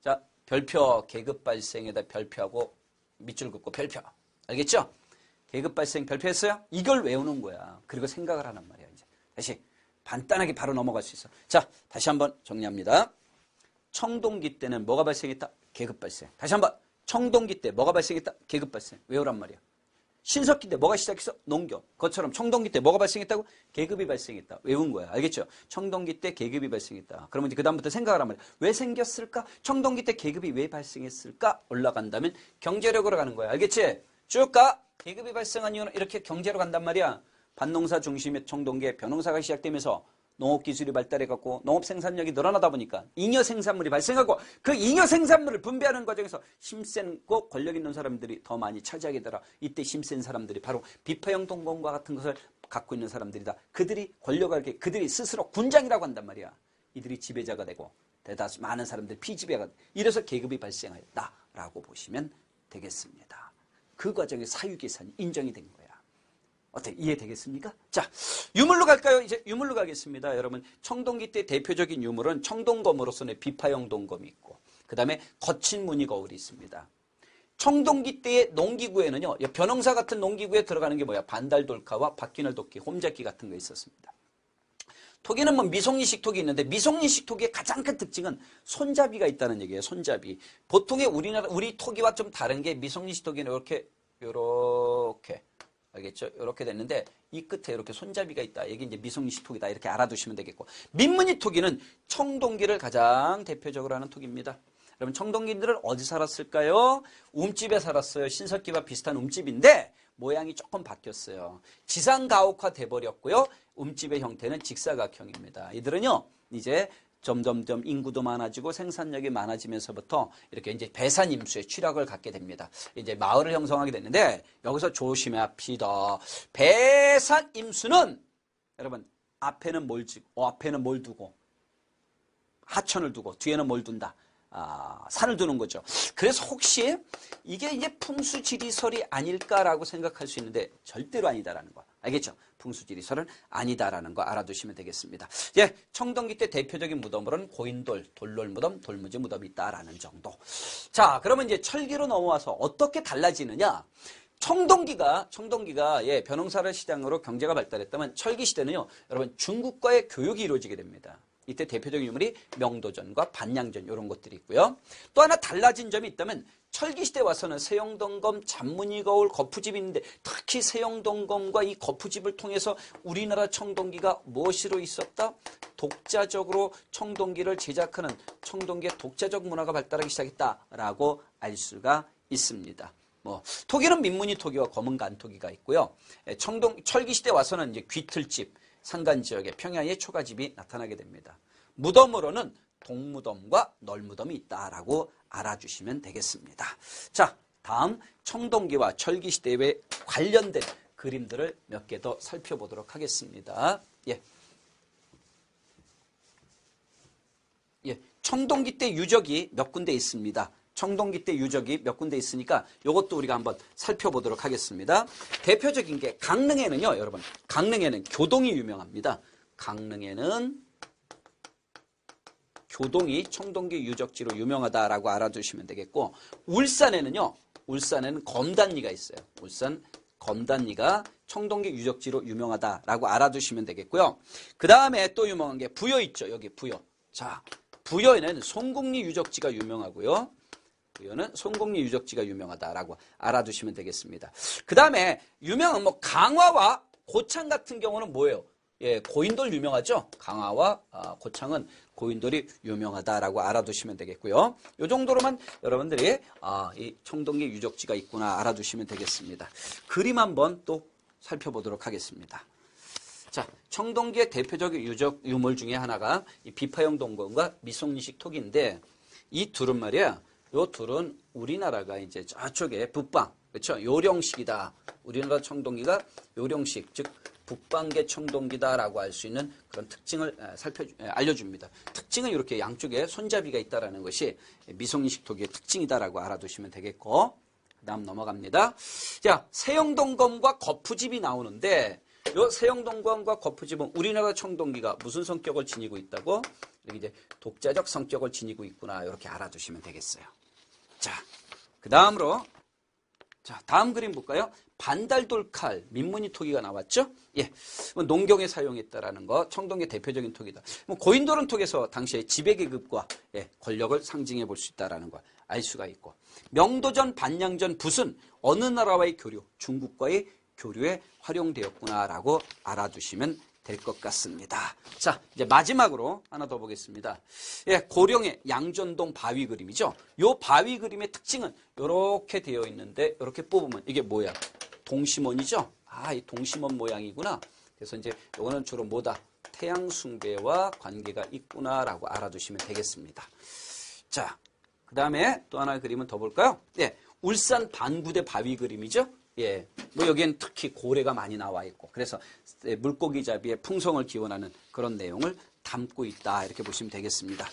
자, 별표 계급 발생에다 별표하고 밑줄 긋고 별표. 알겠죠? 계급 발생 별표했어요? 이걸 외우는 거야. 그리고 생각을 하란 말이야. 이제 다시 간단하게 바로 넘어갈 수 있어. 자, 다시 한번 정리합니다. 청동기 때는 뭐가 발생했다? 계급 발생. 다시 한번 청동기 때 뭐가 발생했다? 계급 발생. 외우란 말이야. 신석기 때 뭐가 시작했어? 농경. 그것처럼 청동기 때 뭐가 발생했다고? 계급이 발생했다. 외운 거야. 알겠죠? 청동기 때 계급이 발생했다. 그러면 이제 그다음부터 생각을 하면 왜 생겼을까? 청동기 때 계급이 왜 발생했을까? 올라간다면 경제력으로 가는 거야. 알겠지? 쭉 가. 계급이 발생한 이유는 이렇게 경제로 간단 말이야. 밭농사 중심의 청동기에 벼농사가 시작되면서 농업기술이 발달해갖고 농업 생산력이 늘어나다 보니까 잉여 생산물이 발생하고 그 잉여 생산물을 분배하는 과정에서 힘센고 권력 있는 사람들이 더 많이 차지하게 되라. 이때 힘센 사람들이 바로 비파형 동검과 같은 것을 갖고 있는 사람들이다. 그들이 권력을 이렇게 그들이 스스로 군장이라고 한단 말이야. 이들이 지배자가 되고 대다수 많은 사람들이 피지배가 이래서 계급이 발생하였다라고 보시면 되겠습니다. 그 과정에 사유계산이 인정이 된 거야. 어때? 이해되겠습니까? 자, 유물로 갈까요? 이제 유물로 가겠습니다. 여러분, 청동기 때 대표적인 유물은 청동검으로서는 비파형 동검이 있고, 그 다음에 거친 무늬 거울이 있습니다. 청동기 때의 농기구에는요, 벼농사 같은 농기구에 들어가는 게 뭐야? 반달돌카와 바퀴널 도끼, 홈잡기 같은 거 있었습니다. 토기는 뭐 미송리식 톡이 있는데 미송리식 톡의 가장 큰 특징은 손잡이가 있다는 얘기예요. 손잡이. 보통의 우리 토기와 좀 다른 게 미송리식 톡에는 요렇게 알겠죠? 이렇게 됐는데 이 끝에 이렇게 손잡이가 있다. 이게 이제 미송리식 톡이다. 이렇게 알아두시면 되겠고. 민무늬 토기는 청동기를 가장 대표적으로 하는 톡입니다. 여러분 청동기들은 어디 살았을까요? 움집에 살았어요. 신석기와 비슷한 움집인데 모양이 조금 바뀌었어요. 지상가옥화 돼버렸고요. 움집의 형태는 직사각형입니다. 이들은요. 이제 점점점 인구도 많아지고 생산력이 많아지면서부터 이렇게 이제 배산임수의 취락을 갖게 됩니다. 이제 마을을 형성하게 됐는데 여기서 조심합시다. 배산임수는 여러분 앞에는 뭘 두고 하천을 두고 뒤에는 뭘 둔다. 산을 두는 거죠. 그래서 혹시 이게 이제 풍수지리설이 아닐까라고 생각할 수 있는데 절대로 아니다라는 거. 알겠죠? 풍수지리설은 아니다라는 거 알아두시면 되겠습니다. 예, 청동기 때 대표적인 무덤으로는 고인돌, 돌롤 무덤, 돌무지 무덤이 있다라는 정도. 자, 그러면 이제 철기로 넘어와서 어떻게 달라지느냐? 청동기가 예, 벼농사를 시장으로 경제가 발달했다면 철기 시대는요, 여러분 중국과의 교육이 이루어지게 됩니다. 이때 대표적인 유물이 명도전과 반양전 이런 것들이 있고요. 또 하나 달라진 점이 있다면 철기시대 와서는 세영동검, 잔무늬 거울, 거푸집이 있는데 특히 세영동검과 이 거푸집을 통해서 우리나라 청동기가 무엇으로 있었다? 독자적으로 청동기를 제작하는 청동기의 독자적 문화가 발달하기 시작했다라고 알 수가 있습니다. 토기는 민무늬 토기와 검은 간토기가 있고요. 철기시대 와서는 이제 귀틀집, 산간 지역의 평야의 초가집이 나타나게 됩니다. 무덤으로는 동무덤과 널무덤이 있다라고 알아주시면 되겠습니다. 자, 다음 청동기와 철기시대에 관련된 그림들을 몇 개 더 살펴보도록 하겠습니다. 예, 청동기 때 유적이 몇 군데 있습니다. 청동기 때 유적이 몇 군데 있으니까 이것도 우리가 한번 살펴보도록 하겠습니다. 대표적인 게 강릉에는요, 여러분, 강릉에는 교동이 유명합니다. 강릉에는 교동이 청동기 유적지로 유명하다라고 알아두시면 되겠고, 울산에는요, 울산에는 검단리가 있어요. 울산 검단리가 청동기 유적지로 유명하다라고 알아두시면 되겠고요. 그 다음에 또 유명한 게 부여 있죠. 여기 부여. 자, 부여에는 송국리 유적지가 유명하고요. 부여는 송곡리 유적지가 유명하다라고 알아두시면 되겠습니다. 그 다음에 유명한 강화와 고창 같은 경우는 뭐예요? 예, 고인돌 유명하죠? 강화와 고창은 고인돌이 유명하다라고 알아두시면 되겠고요. 이 정도로만 여러분들이 이 청동기 유적지가 있구나 알아두시면 되겠습니다. 그림 한번 또 살펴보도록 하겠습니다. 자, 청동기의 대표적인 유물 중에 하나가 이 비파형 동검과 미송리식 톡인데 이 둘은 말이야. 요 둘은 우리나라가 이제 저쪽에 북방, 그렇죠? 요령식이다. 우리나라 청동기가 요령식, 즉 북방계 청동기다라고 할 수 있는 그런 특징을 알려줍니다. 특징은 이렇게 양쪽에 손잡이가 있다라는 것이 미송리식 토기의 특징이다라고 알아두시면 되겠고, 그다음 넘어갑니다. 자, 세영동검과 거푸집이 나오는데, 요 세영동검과 거푸집은 우리나라 청동기가 무슨 성격을 지니고 있다고? 여기 이제 독자적 성격을 지니고 있구나. 이렇게 알아두시면 되겠어요. 자, 그 다음으로, 자, 다음 그림 볼까요? 반달돌칼, 민무늬 토기가 나왔죠? 예. 농경에 사용했다라는 거, 청동기의 대표적인 토기다. 고인돌은 톡에서 당시에 지배계급과 권력을 상징해 볼 수 있다라는 거 알 수가 있고, 명도전, 반냥전, 붓은 어느 나라와의 교류, 중국과의 교류에 활용되었구나라고 알아두시면 될 것 같습니다. 자, 이제 마지막으로 하나 더 보겠습니다. 예, 고령의 양전동 바위 그림이죠. 요 바위 그림의 특징은 이렇게 되어 있는데, 이렇게 뽑으면 이게 뭐야? 동심원이죠? 아, 이 동심원 모양이구나. 그래서 이제 이거는 주로 뭐다? 태양 숭배와 관계가 있구나라고 알아두시면 되겠습니다. 자, 그 다음에 또 하나의 그림은 더 볼까요? 예, 울산 반구대 바위 그림이죠. 예, 뭐 여기엔 특히 고래가 많이 나와 있고, 그래서 물고기 잡이의 풍성을 기원하는 그런 내용을 담고 있다, 이렇게 보시면 되겠습니다.